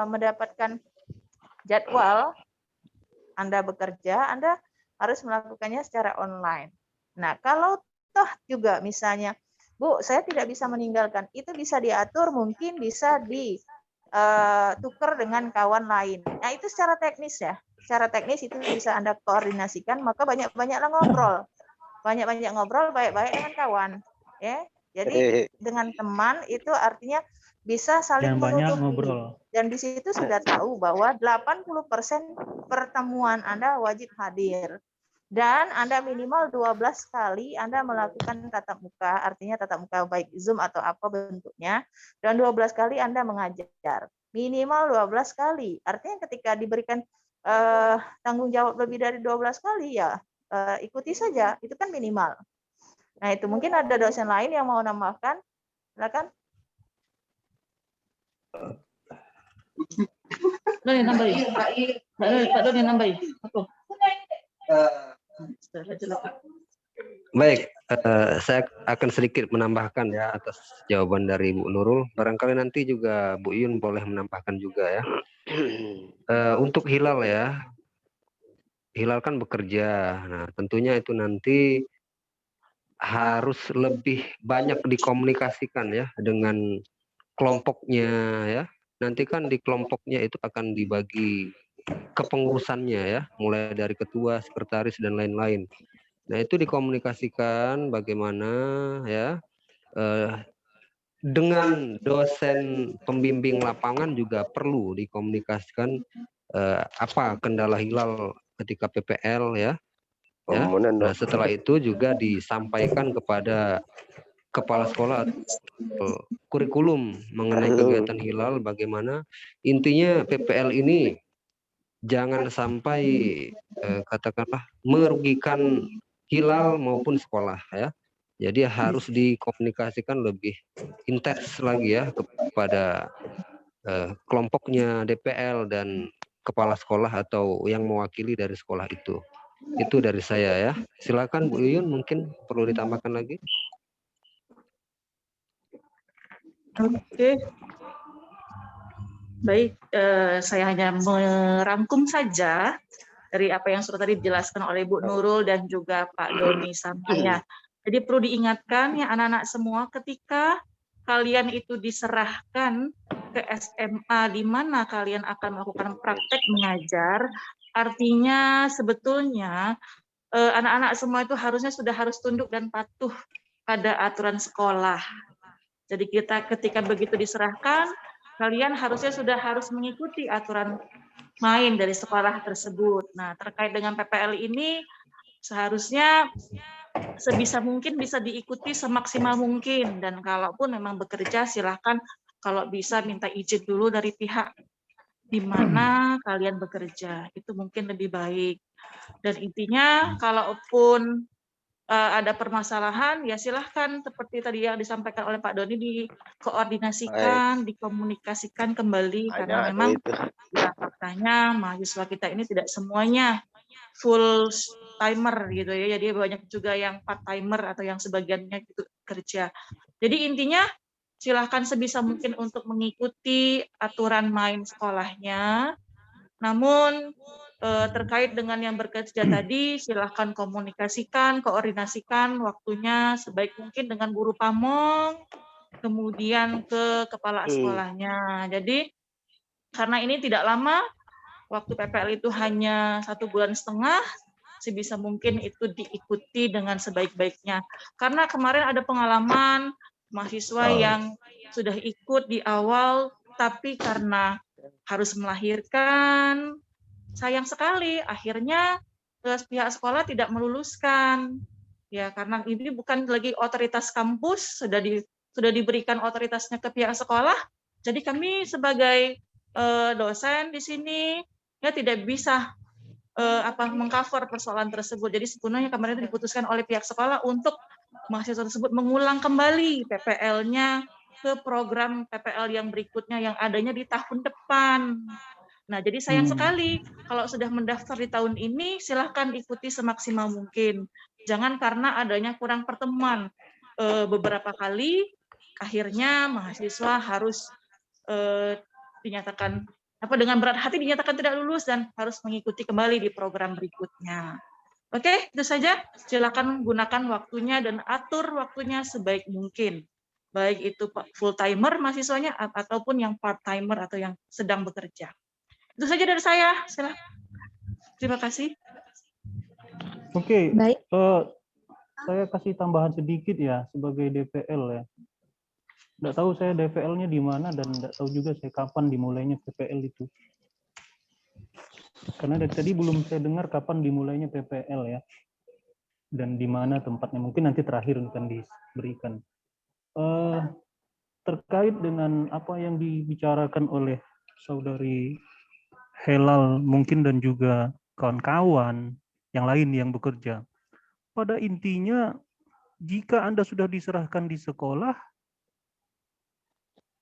mendapatkan jadwal Anda bekerja, Anda harus melakukannya secara online. Nah, kalau toh juga misalnya, Bu, saya tidak bisa meninggalkan, itu bisa diatur, mungkin bisa ditukar dengan kawan lain. Nah, itu secara teknis ya. Secara teknis itu bisa Anda koordinasikan, maka banyak-banyaklah ngobrol. Banyak-banyak ngobrol, baik-baik dengan kawan. Ya. Jadi dengan teman itu artinya bisa saling menutupi. Dan di situ sudah tahu bahwa 80% pertemuan Anda wajib hadir. Dan Anda minimal 12 kali Anda melakukan tatap muka, artinya tatap muka baik Zoom atau apa bentuknya, dan 12 kali Anda mengajar. Minimal 12 kali. Artinya ketika diberikan tanggung jawab lebih dari 12 kali, ya ikuti saja, itu kan minimal. Nah, itu mungkin ada dosen lain yang mau nambahkan. Silakan. Doni nambahin. Pak Doni nambahin. Baik, saya akan sedikit menambahkan ya atas jawaban dari Bu Nurul. Barangkali nanti juga Bu Yun boleh menambahkan juga ya. Untuk Hilal ya, Hilal kan bekerja. Nah, tentunya itu nanti harus lebih banyak dikomunikasikan ya dengan kelompoknya ya. Nanti kan di kelompoknya itu akan dibagi kepengurusannya ya, mulai dari ketua, sekretaris dan lain-lain. Nah, itu dikomunikasikan bagaimana ya dengan dosen pembimbing lapangan juga perlu dikomunikasikan apa kendala Hilal ketika PPL ya. Ya. Nah, setelah itu juga disampaikan kepada kepala sekolah atau kurikulum mengenai kegiatan hilal, bagaimana intinya PPL ini jangan sampai katakanlah merugikan hilal maupun sekolah ya. Jadi harus dikomunikasikan lebih intens lagi ya kepada kelompoknya DPL dan kepala sekolah atau yang mewakili dari sekolah itu. Itu dari saya ya. Silakan Bu Yuyun, mungkin perlu ditambahkan lagi. Oke. Baik, saya hanya merangkum saja dari apa yang sudah tadi dijelaskan oleh Bu Nurul dan juga Pak Doni Samaya. Jadi perlu diingatkan ya anak-anak semua, ketika kalian itu diserahkan ke SMA di mana kalian akan melakukan praktek mengajar, artinya sebetulnya anak-anak semua itu harusnya sudah harus tunduk dan patuh pada aturan sekolah. Jadi kita ketika begitu diserahkan, kalian harusnya sudah harus mengikuti aturan main dari sekolah tersebut. Nah, terkait dengan PPL ini, seharusnya sebisa mungkin bisa diikuti semaksimal mungkin. Dan kalaupun memang bekerja, silahkan kalau bisa minta izin dulu dari pihak di mana kalian bekerja. Itu mungkin lebih baik. Dan intinya, kalaupun ada permasalahan, ya silahkan seperti tadi yang disampaikan oleh Pak Doni, dikoordinasikan, dikomunikasikan kembali, karena memang ya faktanya mahasiswa kita ini tidak semuanya full timer gitu ya, jadi banyak juga yang part timer atau yang sebagiannya gitu kerja. Jadi intinya silahkan sebisa mungkin untuk mengikuti aturan main sekolahnya, namun terkait dengan yang bekerja tadi, silahkan komunikasikan, koordinasikan waktunya sebaik mungkin dengan guru pamong, kemudian ke kepala sekolahnya. Jadi karena ini tidak lama, waktu PPL itu hanya 1,5 bulan, sebisa mungkin itu diikuti dengan sebaik-baiknya. Karena kemarin ada pengalaman mahasiswa yang sudah ikut di awal, tapi karena harus melahirkan, sayang sekali akhirnya pihak sekolah tidak meluluskan ya, karena ini bukan lagi otoritas kampus, sudah diberikan otoritasnya ke pihak sekolah, jadi kami sebagai dosen di sini ya tidak bisa mengcover persoalan tersebut. Jadi sebenarnya kemarin itu diputuskan oleh pihak sekolah untuk mahasiswa tersebut mengulang kembali PPL-nya ke program PPL yang berikutnya yang adanya di tahun depan. Nah, jadi sayang sekali kalau sudah mendaftar di tahun ini, silahkan ikuti semaksimal mungkin. Jangan karena adanya kurang pertemuan beberapa kali, akhirnya mahasiswa harus dinyatakan dengan berat hati dinyatakan tidak lulus dan harus mengikuti kembali di program berikutnya. Oke, itu saja. Silakan gunakan waktunya dan atur waktunya sebaik mungkin. Baik itu full timer mahasiswanya ataupun yang part timer atau yang sedang bekerja. Itu saja dari saya. Silakan. Terima kasih. Oke, saya kasih tambahan sedikit ya sebagai DPL ya. Nggak tahu saya DPL-nya di mana dan nggak tahu juga saya kapan dimulainya PPL itu. Karena dari tadi belum saya dengar kapan dimulainya PPL ya. Dan di mana tempatnya, mungkin nanti terakhir akan diberikan. Terkait dengan apa yang dibicarakan oleh saudari Helal mungkin dan juga kawan-kawan yang lain yang bekerja. Pada intinya, jika Anda sudah diserahkan di sekolah,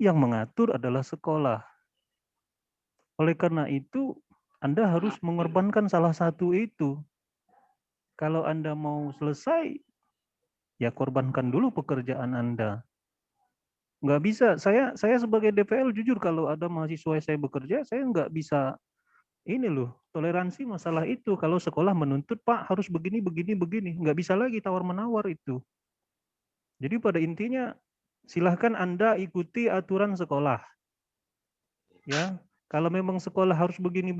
yang mengatur adalah sekolah. Oleh karena itu, Anda harus mengorbankan salah satu itu. Kalau Anda mau selesai, ya korbankan dulu pekerjaan Anda. Nggak bisa, saya sebagai DPL jujur kalau ada mahasiswa saya bekerja, saya nggak bisa ini loh, toleransi masalah itu. Kalau sekolah menuntut, Pak harus begini, nggak bisa lagi tawar-menawar itu. Jadi pada intinya, silahkan Anda ikuti aturan sekolah. Ya, kalau memang sekolah harus begini,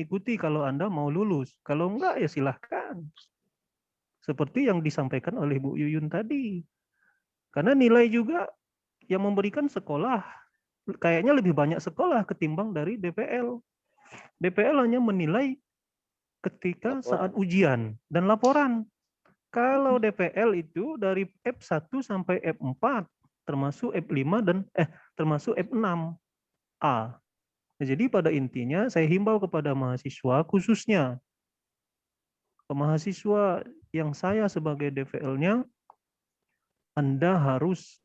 ikuti kalau Anda mau lulus. Kalau enggak, ya silahkan. Seperti yang disampaikan oleh Bu Yuyun tadi. Karena nilai juga yang memberikan sekolah, kayaknya lebih banyak sekolah ketimbang dari DPL. DPL hanya menilai ketika saat ujian dan laporan. Kalau DPL itu dari F1 sampai F4, termasuk F5 dan termasuk F6A. Jadi pada intinya saya himbau kepada mahasiswa, khususnya ke mahasiswa yang saya sebagai DVL-nya, Anda harus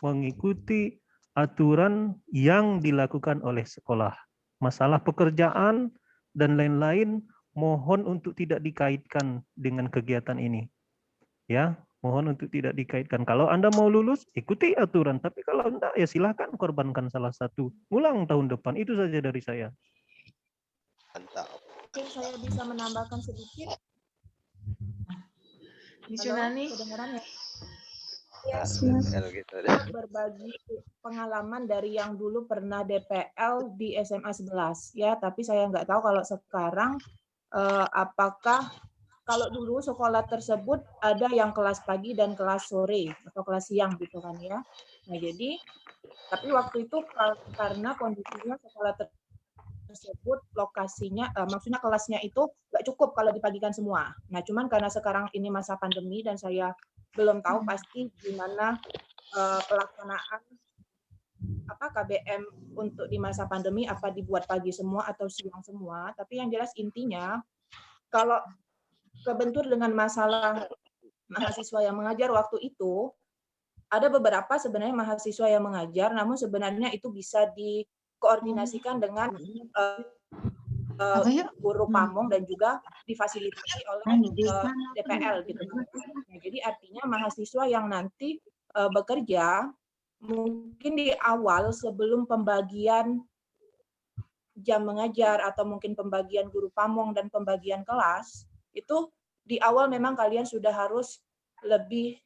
mengikuti aturan yang dilakukan oleh sekolah. Masalah pekerjaan dan lain-lain mohon untuk tidak dikaitkan dengan kegiatan ini. Ya, mohon untuk tidak dikaitkan. Kalau Anda mau lulus, ikuti aturan. Tapi kalau enggak, ya silahkan korbankan salah satu. Ulang tahun depan. Itu saja dari saya. Mantap. Mungkin saya bisa menambahkan sedikit. Miss Halo, Yunani? kedengaran ya? Nah, Yes. gitu. Berbagi pengalaman dari yang dulu pernah DPL di SMA 11 ya, tapi saya nggak tahu kalau sekarang apakah kalau dulu sekolah tersebut ada yang kelas pagi dan kelas sore atau kelas siang gitu kan ya. Nah jadi tapi waktu itu karena kondisinya sekolah tersebut lokasinya maksudnya kelasnya itu nggak cukup kalau dipagikan semua. Nah cuman karena sekarang ini masa pandemi dan saya belum tahu pasti gimana pelaksanaan KBM untuk di masa pandemi, apa dibuat pagi semua atau siang semua. Tapi yang jelas intinya kalau kebentur dengan masalah mahasiswa yang mengajar waktu itu, ada beberapa sebenarnya mahasiswa yang mengajar, namun sebenarnya itu bisa dikoordinasikan dengan guru pamong dan juga difasilitasi oleh DPL gitu. Nah, jadi artinya mahasiswa yang nanti bekerja mungkin di awal sebelum pembagian jam mengajar atau mungkin pembagian guru pamong dan pembagian kelas itu di awal memang kalian sudah harus lebih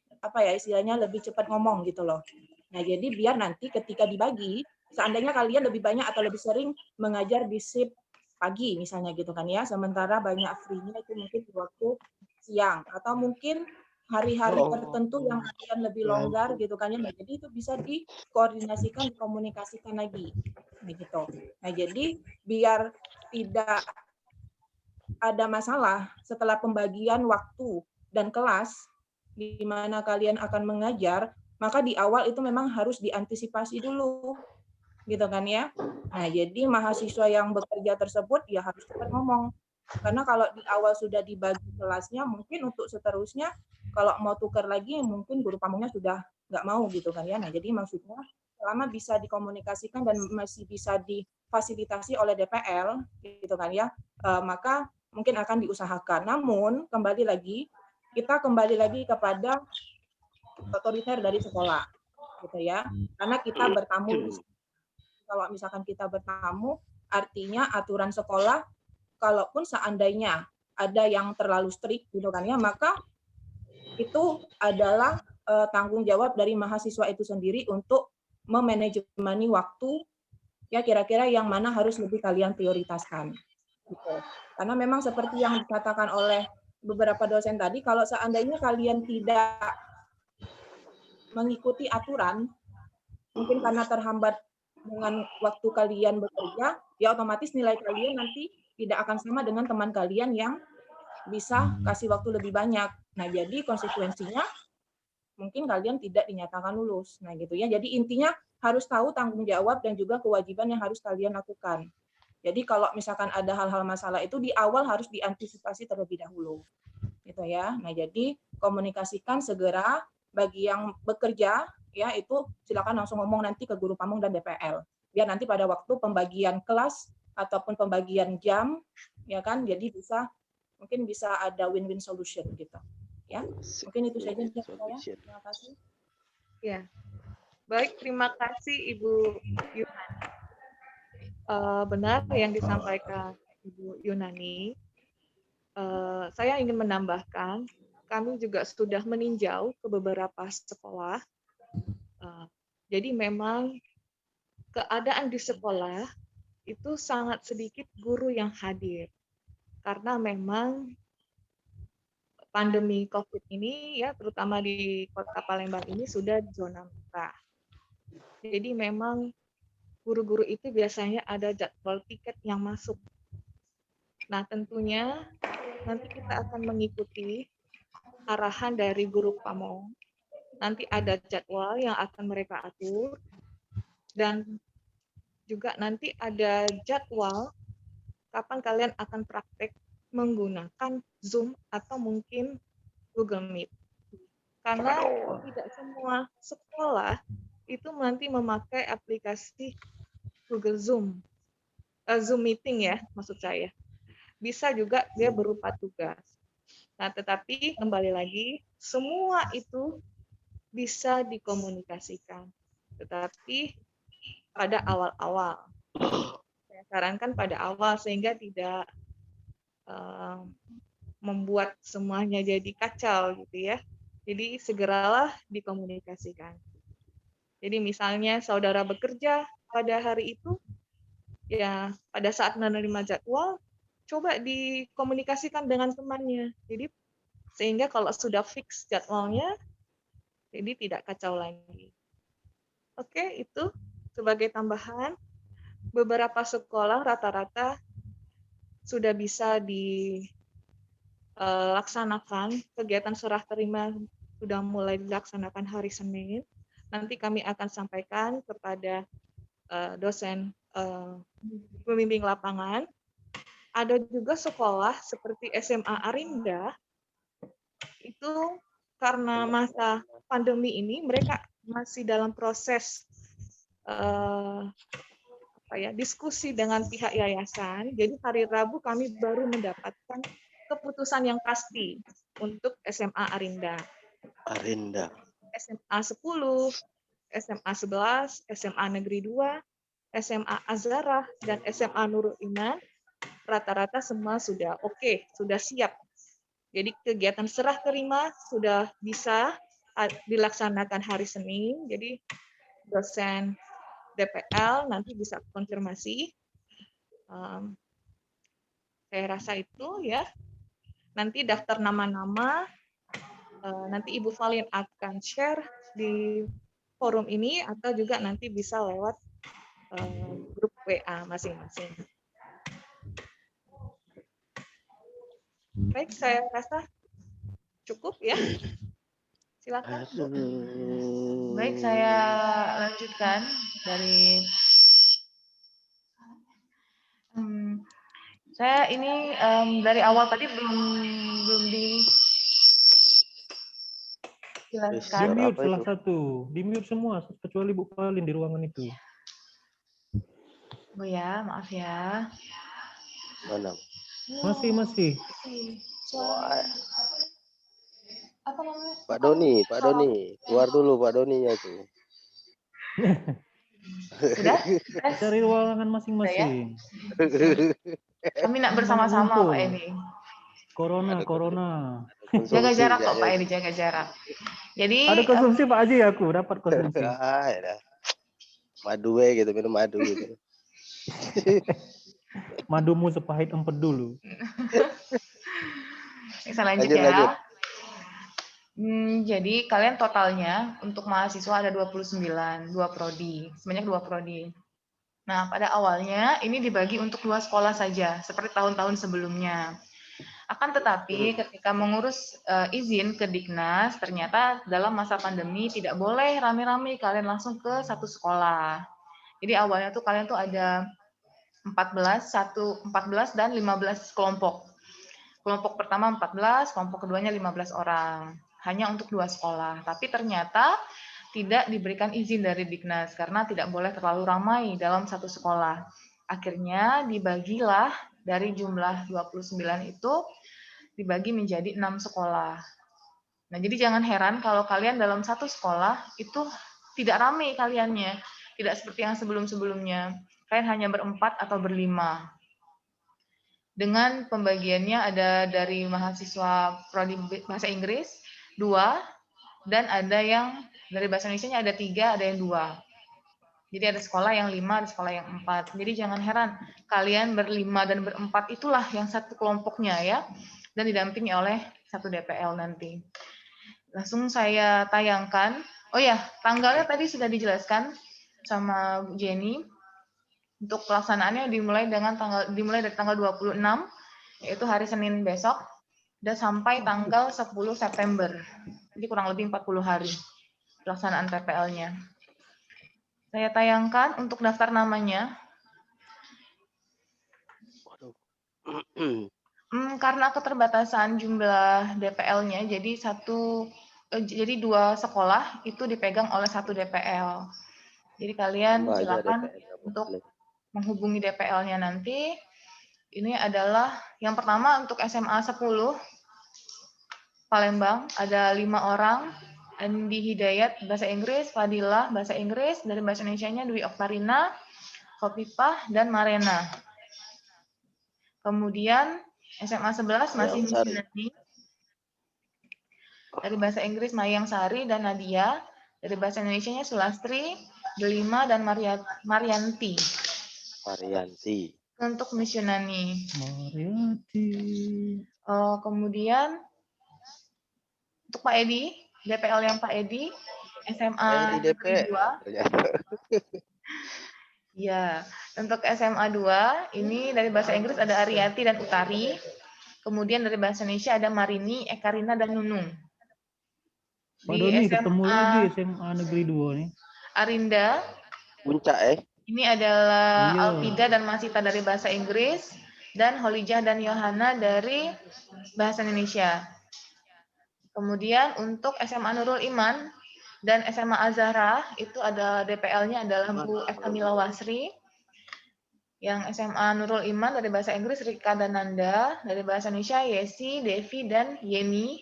istilahnya lebih cepat ngomong gitu loh. Nah, jadi biar nanti ketika dibagi, seandainya kalian lebih banyak atau lebih sering mengajar di shift pagi misalnya gitu kan ya, sementara banyak free-nya itu mungkin di waktu siang atau mungkin hari-hari tertentu yang kalian lebih longgar gitu kan ya. Nah, jadi itu bisa dikoordinasikan, dikomunikasikan lagi. Nah, gitu. Nah, jadi biar tidak ada masalah setelah pembagian waktu dan kelas di mana kalian akan mengajar, maka di awal itu memang harus diantisipasi dulu. Gitu kan ya. Nah, jadi mahasiswa yang bekerja tersebut ya harus cepat ngomong. Karena kalau di awal sudah dibagi kelasnya, mungkin untuk seterusnya kalau mau tukar lagi mungkin guru pamongnya sudah nggak mau gitu kan ya. Nah, jadi maksudnya selama bisa dikomunikasikan dan masih bisa difasilitasi oleh DPL gitu kan ya, maka mungkin akan diusahakan. Namun kembali lagi kita kembali lagi kepada otoriter dari sekolah gitu ya. Karena kita bertamu kalau misalkan kita bertamu, artinya aturan sekolah, kalaupun seandainya ada yang terlalu strict gitu kan ya, maka itu adalah tanggung jawab dari mahasiswa itu sendiri untuk memanajemeni waktu ya kira-kira yang mana harus lebih kalian prioritaskan. Gitu. Karena memang seperti yang dikatakan oleh beberapa dosen tadi, kalau seandainya kalian tidak mengikuti aturan, mungkin karena terhambat dengan waktu kalian bekerja, ya otomatis nilai kalian nanti tidak akan sama dengan teman kalian yang bisa kasih waktu lebih banyak. Nah, jadi konsekuensinya mungkin kalian tidak dinyatakan lulus. Nah, gitu ya. Jadi intinya harus tahu tanggung jawab dan juga kewajiban yang harus kalian lakukan. Jadi kalau misalkan ada hal-hal masalah itu di awal harus diantisipasi terlebih dahulu. Gitu ya. Nah, jadi komunikasikan segera bagi yang bekerja ya itu silakan langsung ngomong nanti ke guru pamong dan DPL. Biar nanti pada waktu pembagian kelas ataupun pembagian jam ya kan jadi mungkin bisa ada win-win solution gitu. Ya. Mungkin itu saja dari saya. Terima kasih. Ya. Baik, terima kasih Ibu Yunani. Benar yang disampaikan Ibu Yunani. Saya ingin menambahkan, kami juga sudah meninjau ke beberapa sekolah. Jadi memang keadaan di sekolah itu sangat sedikit guru yang hadir. Karena memang pandemi COVID ini ya terutama di Kota Palembang ini sudah di zona merah. Jadi memang guru-guru itu biasanya ada jadwal tiket yang masuk. Nah, tentunya nanti kita akan mengikuti arahan dari guru pamong. Nanti ada jadwal yang akan mereka atur, dan juga nanti ada jadwal kapan kalian akan praktek menggunakan Zoom atau mungkin Google Meet. Karena tidak semua sekolah itu nanti memakai aplikasi Google Zoom. Zoom meeting ya, maksud saya. Bisa juga dia berupa tugas. Nah, tetapi kembali lagi, semua itu bisa dikomunikasikan. Tetapi pada awal-awal. Saya sarankan pada awal sehingga tidak membuat semuanya jadi kacau gitu ya. Jadi segeralah dikomunikasikan. Jadi misalnya saudara bekerja pada hari itu, ya pada saat menerima jadwal, coba dikomunikasikan dengan temannya. Jadi sehingga kalau sudah fix jadwalnya, jadi tidak kacau lagi. Oke, itu sebagai tambahan. Beberapa sekolah rata-rata sudah bisa dilaksanakan, kegiatan serah terima sudah mulai dilaksanakan hari Senin. Nanti kami akan sampaikan kepada dosen pembimbing lapangan. Ada juga sekolah seperti SMA Arinda, itu karena masa pandemi ini mereka masih dalam proses diskusi dengan pihak yayasan. Jadi hari Rabu kami baru mendapatkan keputusan yang pasti untuk SMA Arinda. SMA 10, SMA 11, SMA Negeri 2, SMA Azharah, dan SMA Nurul Iman, rata-rata semua sudah oke, sudah siap. Jadi kegiatan serah terima sudah bisa dilaksanakan hari Senin. Jadi dosen DPL nanti bisa konfirmasi. Saya rasa itu ya. Nanti daftar nama-nama, nanti Ibu Valin akan share di forum ini atau juga nanti bisa lewat grup WA masing-masing. Baik, saya rasa cukup ya. Silakan. Baik, saya lanjutkan dari saya ini dari awal tadi belum dijelaskan. Di mute salah satu, di mute semua kecuali Bu Valin di ruangan itu. Bu ya, maaf ya. Mana? Masih. Apa namanya? Pak Doni, keluar dulu Pak Doninya tuh. Sudah? Cari ruangan masing-masing. Kami nak bersama-sama Pak Edi. Corona. Jaga jarak kok Pak Edi, jaga jarak. Jadi ada konsumsi Pak Haji, aku dapat konsumsi. Madu gitu, minum madu gitu. Madumu sepahit empedu dulu. Saya lanjut ya. Jadi kalian totalnya untuk mahasiswa ada 29, 2 prodi, sebanyak 2 prodi. Nah, pada awalnya ini dibagi untuk 2 sekolah saja, seperti tahun-tahun sebelumnya. Akan tetapi ketika mengurus izin ke Diknas, ternyata dalam masa pandemi tidak boleh rame-rame kalian langsung ke satu sekolah. Jadi awalnya tuh kalian tuh ada 14 dan 15 kelompok. Kelompok pertama 14, kelompok keduanya 15 orang. Hanya untuk 2 sekolah. Tapi ternyata tidak diberikan izin dari Diknas karena tidak boleh terlalu ramai dalam satu sekolah. Akhirnya dibagilah dari jumlah 29 itu dibagi menjadi 6 sekolah. Nah, jadi jangan heran kalau kalian dalam satu sekolah itu tidak ramai kaliannya. Tidak seperti yang sebelum-sebelumnya. Kalian hanya berempat atau berlima. Dengan pembagiannya ada dari mahasiswa prodi bahasa Inggris 2, dan ada yang dari bahasa Indonesia ada 3, ada yang 2. Jadi ada sekolah yang 5, ada sekolah yang 4. Jadi jangan heran kalian berlima dan berempat itulah yang satu kelompoknya ya, dan didampingi oleh satu DPL nanti. Langsung saya tayangkan. Oh ya, tanggalnya tadi sudah dijelaskan sama Bu Jenny. Untuk pelaksanaannya dimulai dari tanggal 26, yaitu hari Senin besok. udah sampai tanggal 10 September. Jadi kurang lebih 40 hari pelaksanaan TPL-nya. Saya tayangkan untuk daftar namanya. Karena keterbatasan jumlah DPL-nya, jadi 2 sekolah itu dipegang oleh 1 DPL. Jadi kalian silakan untuk menghubungi DPL-nya nanti. Ini adalah yang pertama untuk SMA 10 Palembang, ada 5 orang. Andi Hidayat bahasa Inggris, Fadilah bahasa Inggris, dari bahasa Indonesianya Dwi Oktarina, Khofifah, dan Marena. Kemudian SMA 11 masih Misnani, dari bahasa Inggris Mayang Sari dan Nadia, dari bahasa Indonesianya Sulastri, Delima, dan Marianti. Untuk Misionani. Kemudian untuk Pak Edi, DPL yang Pak Edi, SMA 2. Ya, untuk SMA 2 ini dari bahasa Inggris ada Ariati dan Utari. Kemudian dari bahasa Indonesia ada Marini, Ekarina, dan Nunung. Pak Doni ketemu lagi SMA Negeri 2 nih. Arinda. Puncak Ini adalah Alfida dan Masita dari bahasa Inggris, dan Holijah dan Yohana dari bahasa Indonesia. Kemudian untuk SMA Nurul Iman dan SMA Azhara itu ada DPL-nya adalah Bu F. Amila Wasri. Yang SMA Nurul Iman dari bahasa Inggris Rika dan Nanda, dari bahasa Indonesia Yesi, Devi, dan Yeni.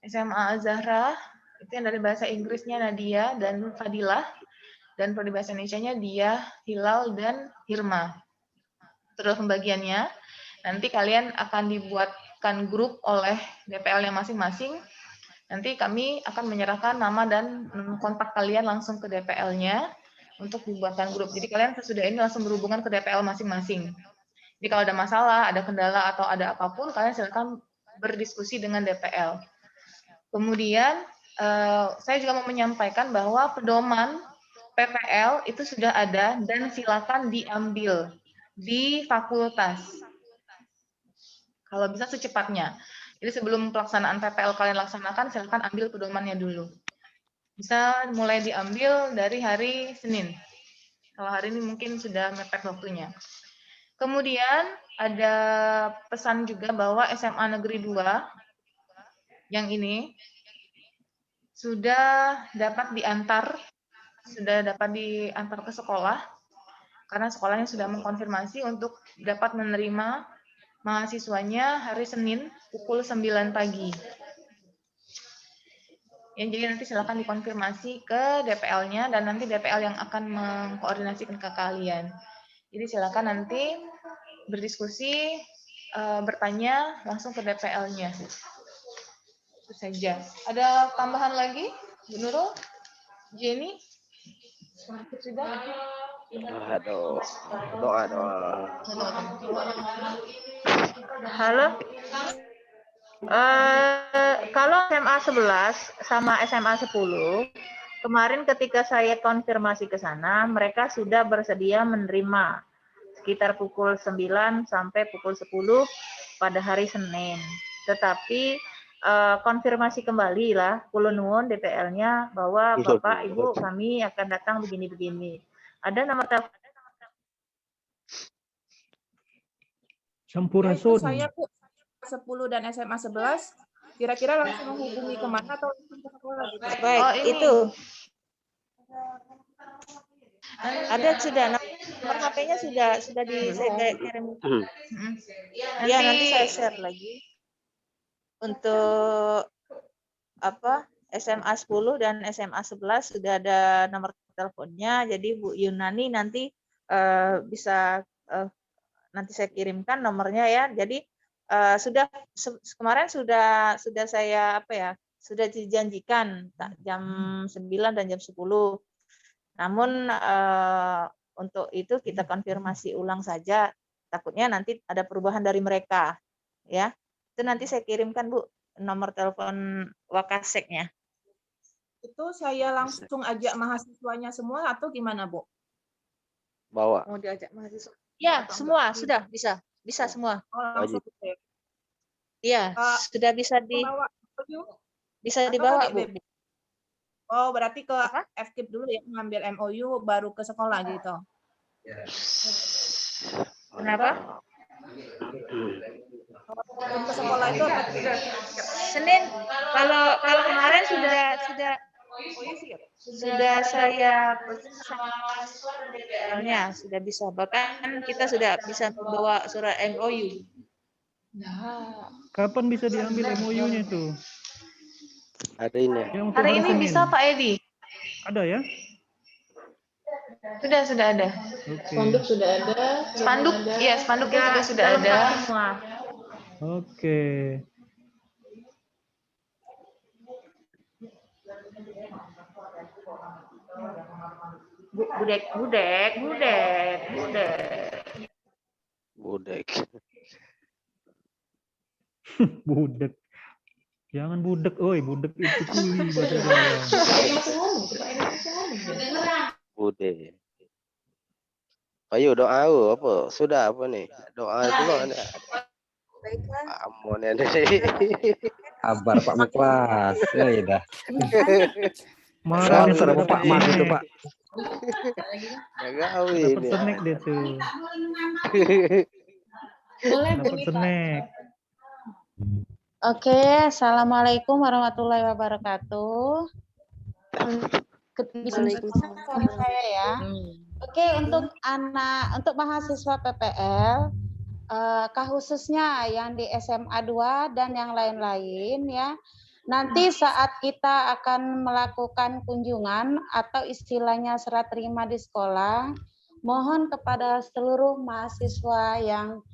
SMA Azhara itu yang dari bahasa Inggrisnya Nadia dan Fadilah, dan dari bahasa Indonesianya Dia, Hilal, dan Hirma. Terus pembagiannya, nanti kalian akan dibuatkan grup oleh DPL-nya masing-masing. Nanti kami akan menyerahkan nama dan kontak kalian langsung ke DPL-nya untuk dibuatkan grup. Jadi kalian sesudah ini langsung berhubungan ke DPL masing-masing. Jadi kalau ada masalah, ada kendala, atau ada apapun, kalian silakan berdiskusi dengan DPL. Kemudian, saya juga mau menyampaikan bahwa pedoman PPL itu sudah ada dan silakan diambil di fakultas. Kalau bisa secepatnya. Jadi sebelum pelaksanaan PPL kalian laksanakan, silakan ambil pedomannya dulu. Bisa mulai diambil dari hari Senin. Kalau hari ini mungkin sudah mepet waktunya. Kemudian ada pesan juga bahwa SMA Negeri 2 yang ini sudah dapat diantar ke sekolah, karena sekolahnya sudah mengkonfirmasi untuk dapat menerima mahasiswanya hari Senin pukul 9 pagi. Ya, jadi nanti silakan dikonfirmasi ke DPL-nya dan nanti DPL yang akan mengkoordinasikan ke kalian. Jadi silakan nanti berdiskusi, bertanya langsung ke DPL-nya. Itu saja. Ada tambahan lagi, Bu Nurul, Jenny? Sudah? Doa. Halo. Kalau SMA 11 sama SMA 10, kemarin ketika saya konfirmasi ke sana, mereka sudah bersedia menerima sekitar pukul 9 sampai pukul 10 pada hari Senin. Tetapi konfirmasi kembali lah, kulo nuwun DPL-nya bahwa Bapak, Ibu, kami akan datang begini-begini. Ada nomor telepon? Sampurasun. Saya 10 dan SMA 11, kira-kira langsung menghubungi kemana atau langsung ke sekolah? Baik, itu. Ada sudah, nomor HP-nya sudah saya kirim. Ya, nanti saya share lagi. Untuk SMA 10 dan SMA 11 sudah ada nomor teleponnya. Jadi Bu Yunani nanti bisa nanti saya kirimkan nomornya ya. Jadi kemarin sudah saya sudah dijanjikan jam 9 dan jam 10. Namun untuk itu kita konfirmasi ulang saja. Takutnya nanti ada perubahan dari mereka, ya. Itu nanti saya kirimkan Bu nomor telepon Wakaseknya. Itu saya langsung ajak mahasiswanya semua atau gimana Bu? Bawa. Mau diajak mahasiswa? Ya, semua sudah bisa semua. Oh, langsung. Iya, sudah bisa Membawa MOU bisa atau dibawa, ke Bu. GBB? Oh, berarti ke FKIP dulu ya, ngambil MOU baru ke sekolah gitu. Kenapa? Belum ke sekolah itu apa tuh? Senin kalau kemarin sudah saya pesan sama mahasiswa dan DPL-nya sudah bisa, bahkan kita sudah bisa membawa surat MOU. Kapan bisa diambil MOU-nya itu? Hari ini. Yang untuk Hari ini Senin. bisa Pak Edi. Ada ya? Sudah ada. Oke. Spanduk sudah ada. Spanduk, iya spanduknya juga sudah ada. lengkap semua. Oke. Budek. Budek. Budek. Jangan budek, oi, budek itu tuli bahasa Jawa. Budek. Ayo doa apa? Sudah apa nih? Doa dulu ada. Amon ya deh. Kabar Pak Muklas. Ya dah. Marah Sponsor Pak Mat itu Pak. Gawe dapat ini. snack dia tuh. Dapat snack. Oke, assalamualaikum warahmatullahi wabarakatuh. Bisa suara saya ya. Oke, untuk mahasiswa PPL, khususnya yang di SMA 2 dan yang lain-lain ya. Nanti saat kita akan melakukan kunjungan atau istilahnya serah terima di sekolah, mohon kepada seluruh mahasiswa yang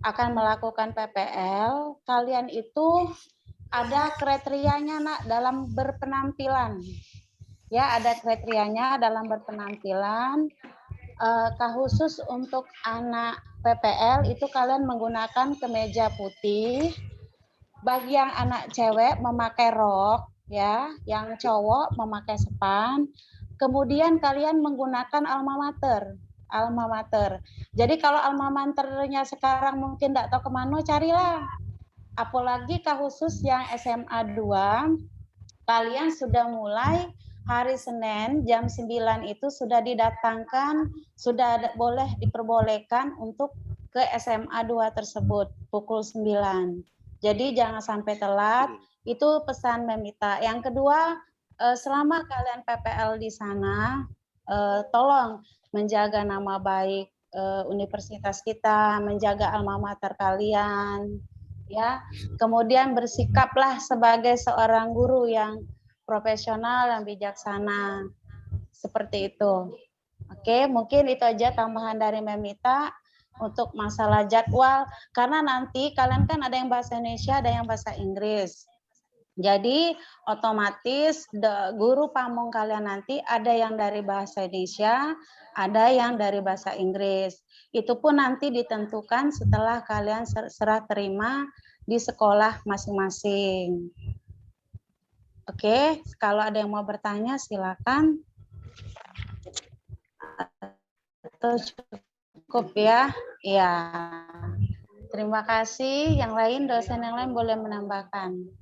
akan melakukan PPL, kalian itu ada kriterianya nak dalam berpenampilan. Ya, ada kriterianya dalam berpenampilan. Khusus untuk anak PPL itu kalian menggunakan kemeja putih. Bagi yang anak cewek memakai rok, ya, yang cowok memakai sepan. Kemudian kalian menggunakan alma mater. Jadi kalau alma maternya sekarang mungkin tidak tahu kemana, carilah. Apalagi khusus yang SMA 2, kalian sudah mulai hari Senin jam 9 itu sudah didatangkan, sudah boleh diperbolehkan untuk ke SMA 2 tersebut pukul 9. Jadi jangan sampai telat, itu pesan Memita. Yang kedua, selama kalian PPL di sana, tolong menjaga nama baik universitas kita, menjaga alma mater kalian, ya. Kemudian bersikaplah sebagai seorang guru yang profesional dan bijaksana, seperti itu. Oke, mungkin itu aja tambahan dari Memita untuk masalah jadwal, karena nanti kalian kan ada yang bahasa Indonesia, ada yang bahasa Inggris. Jadi otomatis guru pamong kalian nanti ada yang dari bahasa Indonesia, ada yang dari bahasa Inggris. Itu pun nanti ditentukan setelah kalian serah terima di sekolah masing-masing. Oke, kalau ada yang mau bertanya silakan. Atau cukup ya? Ya. Terima kasih. Yang lain, dosen yang lain boleh menambahkan.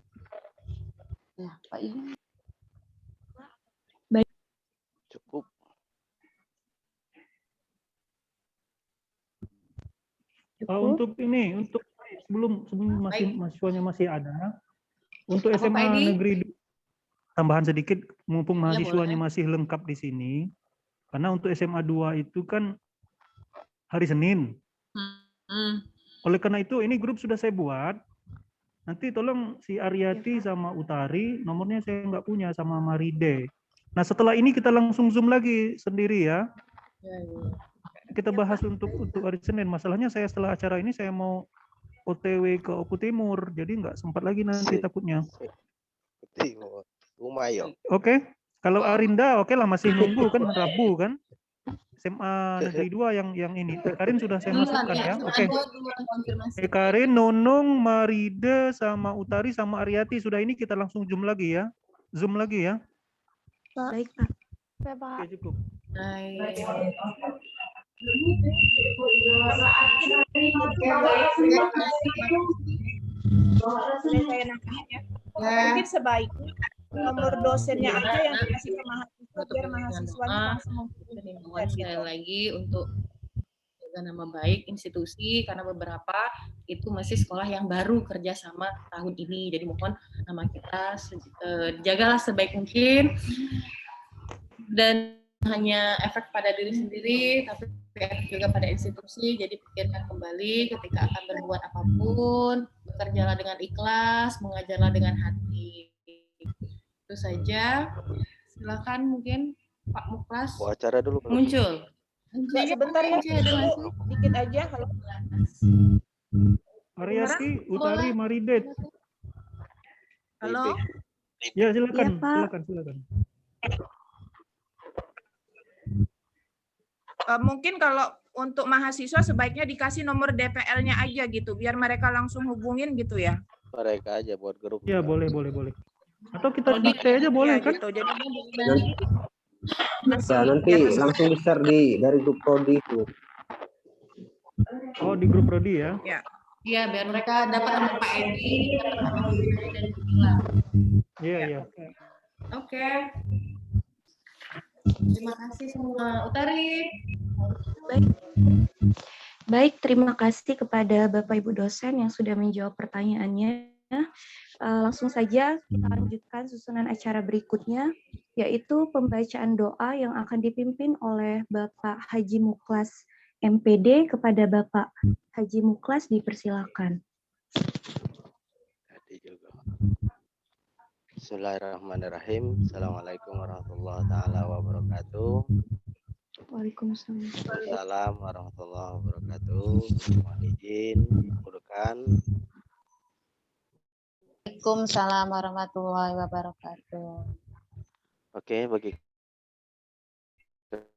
Ya, Pak Ibu. Baik. Cukup. Untuk ini, untuk sebelum mahasiswanya masih ada, untuk SMA negeri tambahan sedikit, mumpung mahasiswanya masih lengkap di sini, karena untuk SMA 2 itu kan hari Senin. Oleh karena itu, ini grup sudah saya buat. Nanti tolong si Aryati sama Utari, nomornya saya nggak punya, sama Maride. Nah setelah ini kita langsung Zoom lagi sendiri ya. Kita bahas untuk hari Senin. Masalahnya saya setelah acara ini saya mau OTW ke Oku Timur, jadi nggak sempat lagi nanti takutnya. Oke, kalau Arinda oke lah, masih nunggu kan Rabu kan. SMA Negeri 2 yang ini. Karin sudah saya masukkan ya. Oke. Karin, Nunung, Maride, sama Utari, sama Aryati. Sudah ini kita langsung Zoom lagi ya. Zoom lagi ya. Baik, Pak. Oke, cukup. Baik. Boleh saya nanya ya? Mungkin sebaiknya nomor dosennya aja yang dikasih ke mahasiswa biar mahasiswanya langsung menghubungi. Sekali lagi untuk jaga nama baik institusi, karena beberapa itu masih sekolah yang baru kerja sama tahun ini. Jadi mohon nama kita jagalah sebaik mungkin, dan hanya efek pada diri sendiri, tapi efek juga pada institusi. Jadi pikirkan kembali ketika akan berbuat apapun, bekerjalah dengan ikhlas, mengajarlah dengan hati. Itu saja. Silakan mungkin Pak Muklas Bawa acara dulu. muncul. Mbak, sebentar ya, dikit aja. Halo. Ariati, Utari, Maridet. Halo. Ya, silakan, Ya, Pak. silakan. Mungkin kalau untuk mahasiswa sebaiknya dikasih nomor DPL-nya aja gitu, biar mereka langsung hubungin gitu ya. Mereka aja buat grup. Ya, boleh. Atau kita dikte aja boleh kan? Gitu. Jadi Ya, nanti langsung di-share dari grup prodi itu. Oh, di grup prodi ya? Ya. Iya, biar mereka dapat nama Pak Edi, dapat nama Bu Mila dan Bu Mila. Iya. Oke. Terima kasih semua. Utari. Baik, terima kasih kepada Bapak Ibu dosen yang sudah menjawab pertanyaannya. Langsung saja kita lanjutkan susunan acara berikutnya, yaitu pembacaan doa yang akan dipimpin oleh Bapak Haji Muklas MPD. Kepada Bapak Haji Muklas dipersilakan. Bismillahirrahmanirrahim. Assalamualaikum warahmatullahi taala wabarakatuh. Waalaikumsalam. Waalaikumsalam warahmatullahi wabarakatuh. Mohon izin mengurutkan. Waalaikumsalam warahmatullahi wabarakatuh. Oke, bagi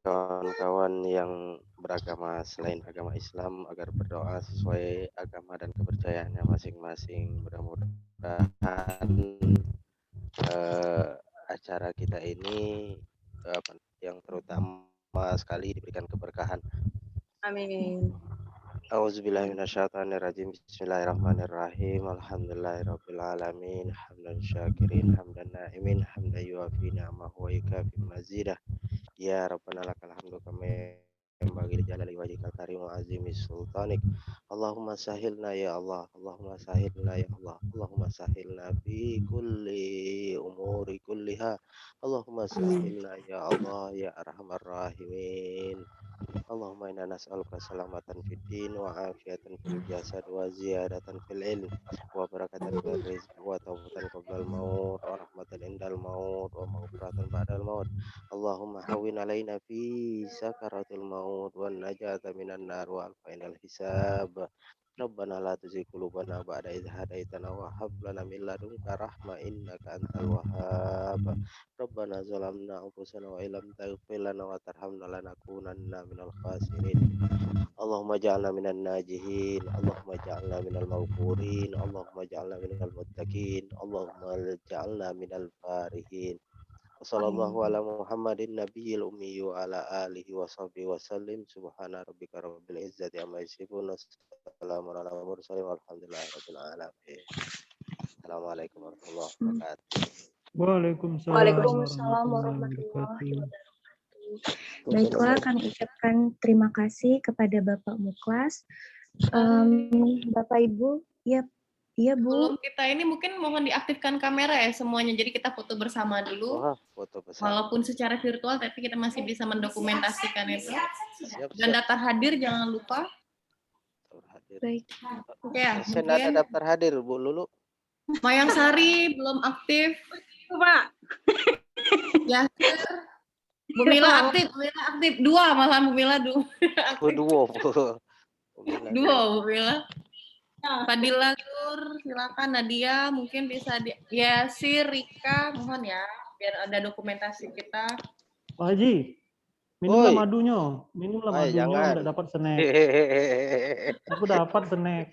kawan-kawan yang beragama selain agama Islam agar berdoa sesuai agama dan kepercayaannya masing-masing. Mudah-mudahan acara kita ini yang terutama sekali diberikan keberkahan. Amin. Auzubillahiminasyaitonirrajim. Bismillahirrahmanirrahim. Alhamdulillahirabbil alamin. Hamdan syakirin, hamdan na'imin, hamdan yuafi ni'amahu wa yukafi mazidah. Ya Rabbana lakal hamdu kama yanbaghi li jalali wajhikal karim wa azimi sultanik. Allahumma sahilna ya Allah, Allahumma sahilna ya Allah, Allahumma sahilna fi kulli umuri kulliha. Allahumma sahilna ya Allah ya arhamar rahimin. Allahumma inna nas'aluka salamatan fid din wa afiyatan fil jasad wa ziyadatan fil ilm wa barakatan fil rizq wa tawbatan qabla al maut wa rahmatan indal maut wa maghfiratan ba'dal maut. Allahumma hawwin alaina fi sakaratil maut wa najata minan nar wa alfainal hisab. Rabbana la tuzigh qulubana ba'da idh hadaitana wa hab lana min ladunka rahmah innaka antal wahhab. Rabbana zalamna anfusana wa illam taghfir lana wa tarhamna lanakunanna minal khasirin. Allahumma ja'alna minan najihin, Allahumma ja'alna minal mawqurin, Allahumma ja'alna minal muttaqin, Allahumma ja'alna minal farihin. Wassallallahu ala Muhammadin nabiyil ummi wa ala alihi wa sahbihi wa sallim. Subhana rabbika rabbil izzati amma yasifun. Wassalamu ala mursalin walhamdulillahi rabbil alamin. Assalamualaikum warahmatullahi wabarakatuh. Waalaikumsalam warahmatullahi wabarakatuh. Baiklah, kami ucapkan terima kasih kepada Bapak Muklas. Bapak Ibu, ya Bu. Sebelum kita ini mungkin mohon diaktifkan kamera ya semuanya. Jadi kita foto bersama dulu. Foto bersama. Walaupun secara virtual, tapi kita masih bisa mendokumentasikan itu. Dan daftar hadir jangan lupa. Baik. Ya, Saya ada daftar hadir, Bu Lulu. Mayang Sari belum aktif. Pak. Ya. Bu Mila aktif, dua malah Bu Mila dua. Dua Bu Mila. Fadila Nur, silakan Nadia, mungkin bisa ya si Rika, mohon ya, biar ada dokumentasi kita. Pak Haji, minumlah madunya, nggak dapat snack. Aku dapat snack.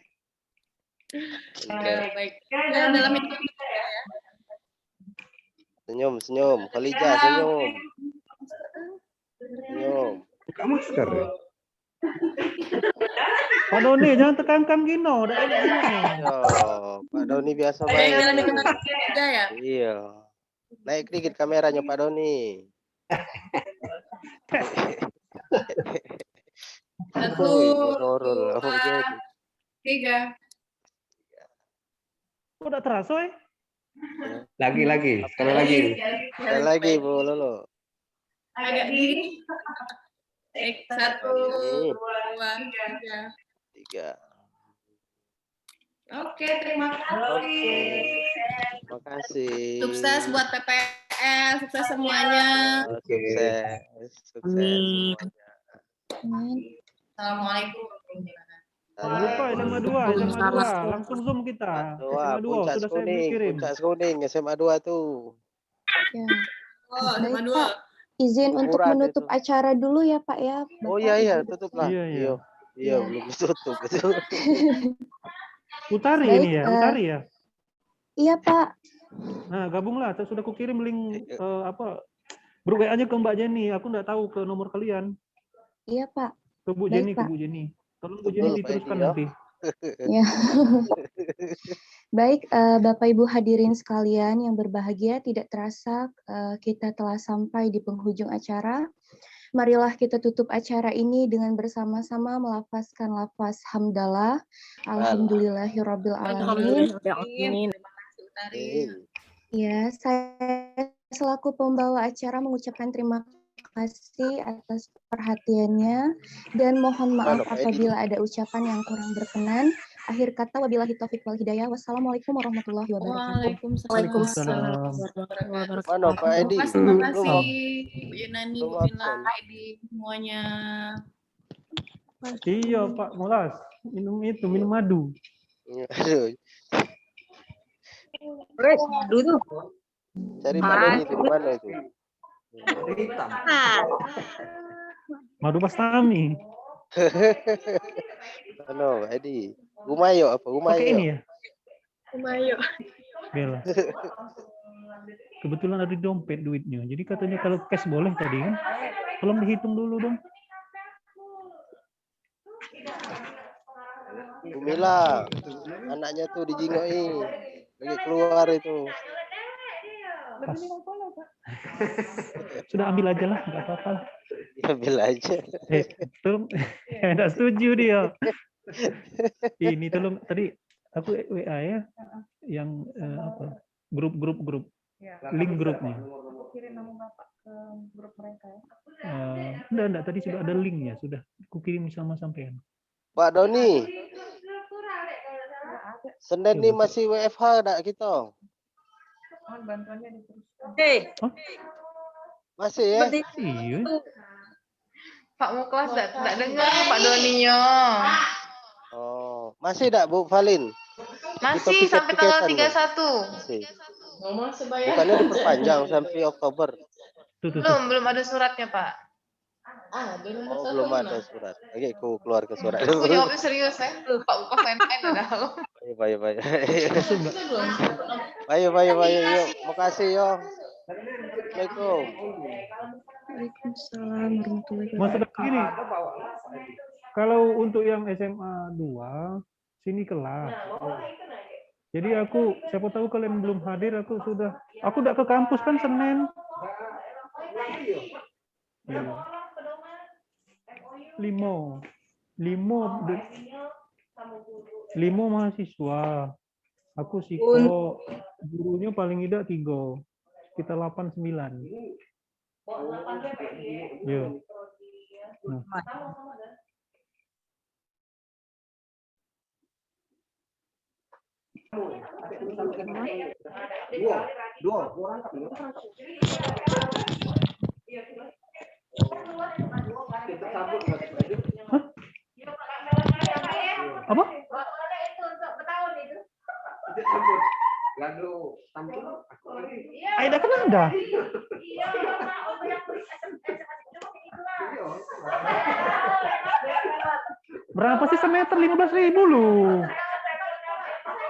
Baik. Ya, dalam itu ya. Senyum, Khalija senyum. Buka masker. Pak Doni, jangan tekankan gino. Pak Doni biasa Ada baik. yang jalan di kanan juga ya? Iya. Naik dikit kameranya Pak Doni. Satu, Nurul. Oh, dua, jadi. tiga. Udah terasa ya? Lagi, sekali lagi. Sekali lagi Bu Lolo. Agak diri. Satu, Ini. dua, tiga. 3. Oke, terima kasih. Terima kasih. Sukses buat PPL, sukses semuanya. Sukses semuanya. Assalamualaikum. Jangan lupa SMA 2, langsung Zoom kita. SMA 2 Puncak sudah saya kirim. Puncak Kuning, SMA 2 tuh. Ya. Oh, Baik, SMA 2. Pak. Izin untuk Murah menutup itu. acara dulu ya Pak ya. Oh Bapak, iya, Ibu. tutuplah. Iya. Iya, belum ditutup itu. Utari Baik, ini ya, Utari ya. Iya Pak. Nah, gabunglah. Saya sudah kukirim link grup WA-nya ke Mbak Jenny. Aku nggak tahu ke nomor kalian. Iya Pak. Ke Bu Baik, Jenny, Pak. ke Bu Jenny. Tolong Bu Jenny diteruskan nanti. Ya. Baik, Bapak Ibu hadirin sekalian yang berbahagia, tidak terasa kita telah sampai di penghujung acara. Marilah kita tutup acara ini dengan bersama-sama melafazkan lafaz hamdalah. Alhamdulillahirabbil alamin. Ya, saya selaku pembawa acara mengucapkan terima kasih atas perhatiannya dan mohon maaf apabila ada ucapan yang kurang berkenan. Akhir kata wabillahi taufiq wal hidayah. Wassalamualaikum warahmatullahi wabarakatuh. Waalaikumsalam. Mana Pak Edi? Terima kasih Bu Yunani, Bu Mila, Pak Edi, semuanya. Iya Pak Molas, minum madu. Aduh. Madu tuh. Cari Pak Doni di mana itu? Madu pastami. Halo, Edi. Gumayo apa? Gumayo. Pakai ini ya? Gumayo. Bella. Kebetulan ada di dompet duitnya. Jadi katanya kalau cash boleh tadi kan. Tolong dihitung dulu dong. Gumila, anaknya tuh dijingoi. Lagi keluar itu. Pas. Sudah ambil aja lah, nggak apa-apa. Ambil aja. Tolong, nggak setuju dia. Ini tolong tadi aku WA ya, yang grup link grupnya. Kirim nama Bapak ke grup mereka ya. Enggak, tadi sudah ada linknya, sudah kukirim sama sampean. Pak Doni, Senin ini masih WFH enggak kita? Bantuannya diteruskan. Masih ya? Iya. Pak Muklas enggak dengar Pak Doninya. Oh, masih enggak Bu Valin? Masih sampai tanggal 31. Masih. Bukannya diperpanjang sampai Oktober? Belum ada suratnya, Pak. Belum ada surat. Oke, aku keluar ke surat. Aku jawabnya serius ya. Pak Muklas main-main ada. Baik. Baik. Yuk, makasih yo. Assalamualaikum. Waalaikumsalam warahmatullahi wabarakatuh. Ini kalau untuk yang SMA 2 sini kelas. Jadi aku siapa tahu kalian belum hadir, aku udah ke kampus kan Senin. Limo mahasiswa. Aku siko gurunya paling tidak 3. Kita 8 9. Yo. Nah. Dua orang apa? Aida kan ada. Berapa sih semeter? 15.000 loh.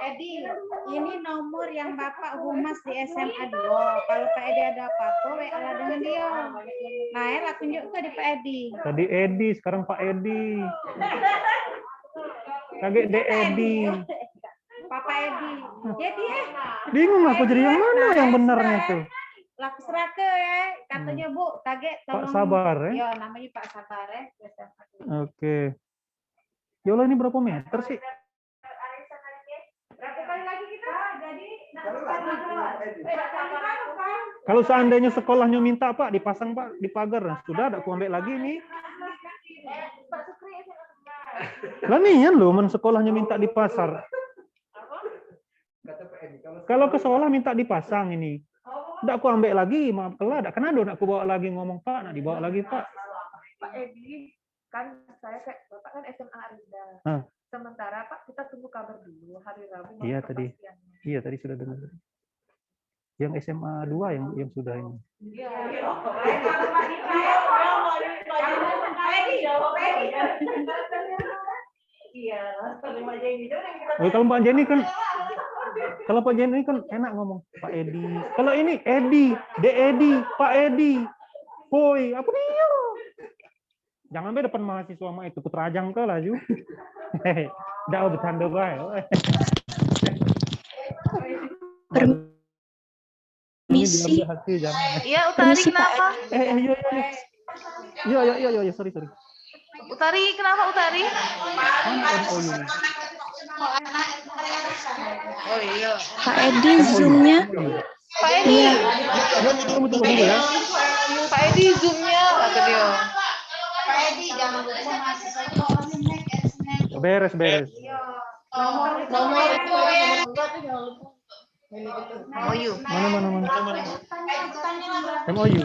Edi, ini nomor yang Bapak Humas di SMA 2. Kalau Pak Edi ada apa-apa, WA dengan dia. Nah, lah tunjuk ke di Pak Edi. Tadi Edi, sekarang Pak Edi. Kaget De Edi. Papa Pak Edi. Jadi Bingung aku jadi yang mana yang benarnya tuh. laku seraka ya. Katanya Bu, kaget tolong. Pak Sabar ya. Ya, namanya Pak Sabar ya. Oke. Ya Allah, ini berapa meter sih? Berapa kali lagi kita? Jadi Kalau seandainya sekolahnya minta Pak dipasang Pak di pagar, nah, sudah ada aku ambil lagi nih. Lah nian loh, men sekolahnya minta di pasar. Kalau ke sekolah minta dipasang ini, ndak aku ambil lagi, maaf kelah, ndak kena nak aku bawa lagi ngomong Pak, nak dibawa lagi Pak. Pak Edi, kan saya kayak Bapak kan SMA Arida. Sementara Pak kita tunggu kabar dulu hari Rabu. Iya tadi. Iya tadi sudah dengar. Yang SMA 2 yang sudah ini. Kalau Pak Jenny kan enak ngomong Pak Edi. Kalau ini Edi, De Edi, Pak Edi, Boy, apa dia? Jangan be depan mahasiswa mah itu putrajang ke lah ju. Dah bercanda bae. Permisi. Iya, Utari kenapa? Iya, sorry. Utari kenapa Utari? Oh iya. Pak Edi Zoom-nya. Pak Edi. Tunggu dulu ya. Pak Edi Zoom-nya kata dia. Pak Edi jangan lupa mahasiswa itu orangnya next. Beres. Nomor MOU. Mana? MOU.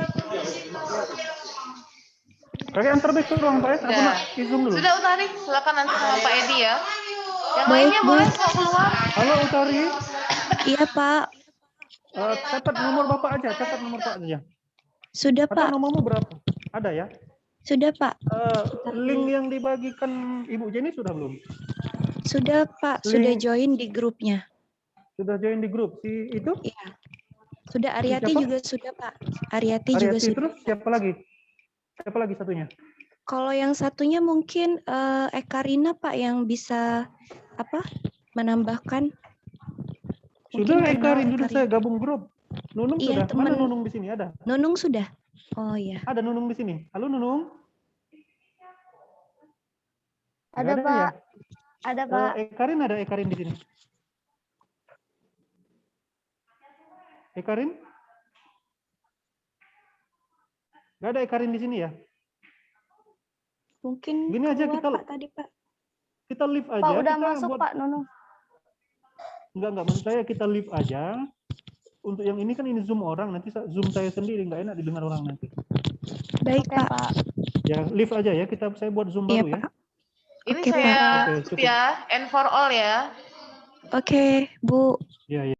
Kakek antar baik ke ruang Pak Edi. Aku nak Zoom dulu. Sudah Utari, silakan nanti sama Pak Edi ya. Yang Baik, lainnya Bu. boleh mau keluar. Halo Utari. Iya Pak. Catat nomor Bapak aja, aja. Sudah Pak. Nomormu berapa? Ada ya? Sudah Pak. Link yang dibagikan Ibu Jenny sudah belum? Sudah Pak, sudah join di grupnya. Sudah join di grup si itu? Iya. Sudah Ariati Siapa? juga sudah Pak. Ariati juga sudah. Terus siapa lagi? Siapa lagi satunya? Kalau yang satunya mungkin Ekarina Pak yang bisa menambahkan. Sudah Mungkin Ekarin sudah Ekarina. saya gabung grup. Nunung Iya, sudah. Mana teman. Nunung di sini ada? Nunung sudah. Oh iya. Ada Nunung di sini. Halo Nunung. Ada Nggak Pak. ya? Ada Pak. Ekarin ada Ekarin di sini. Ekarin? Nggak ada Ekarin di sini ya? Mungkin Gini aja keluar, kita Pak tadi Pak. kita live aja. Pak udah kita masuk buat... Pak Nunung. Enggak maksud saya kita live aja. Untuk yang ini kan ini Zoom orang, nanti Zoom saya sendiri nggak enak didengar orang nanti. Baik Oke, Pak. Pak. Ya live aja ya, saya buat Zoom Iya, baru ya. Pak. Ini Oke, saya Pak. Oke, tutup ya, and for all ya. Oke, Bu. Iya.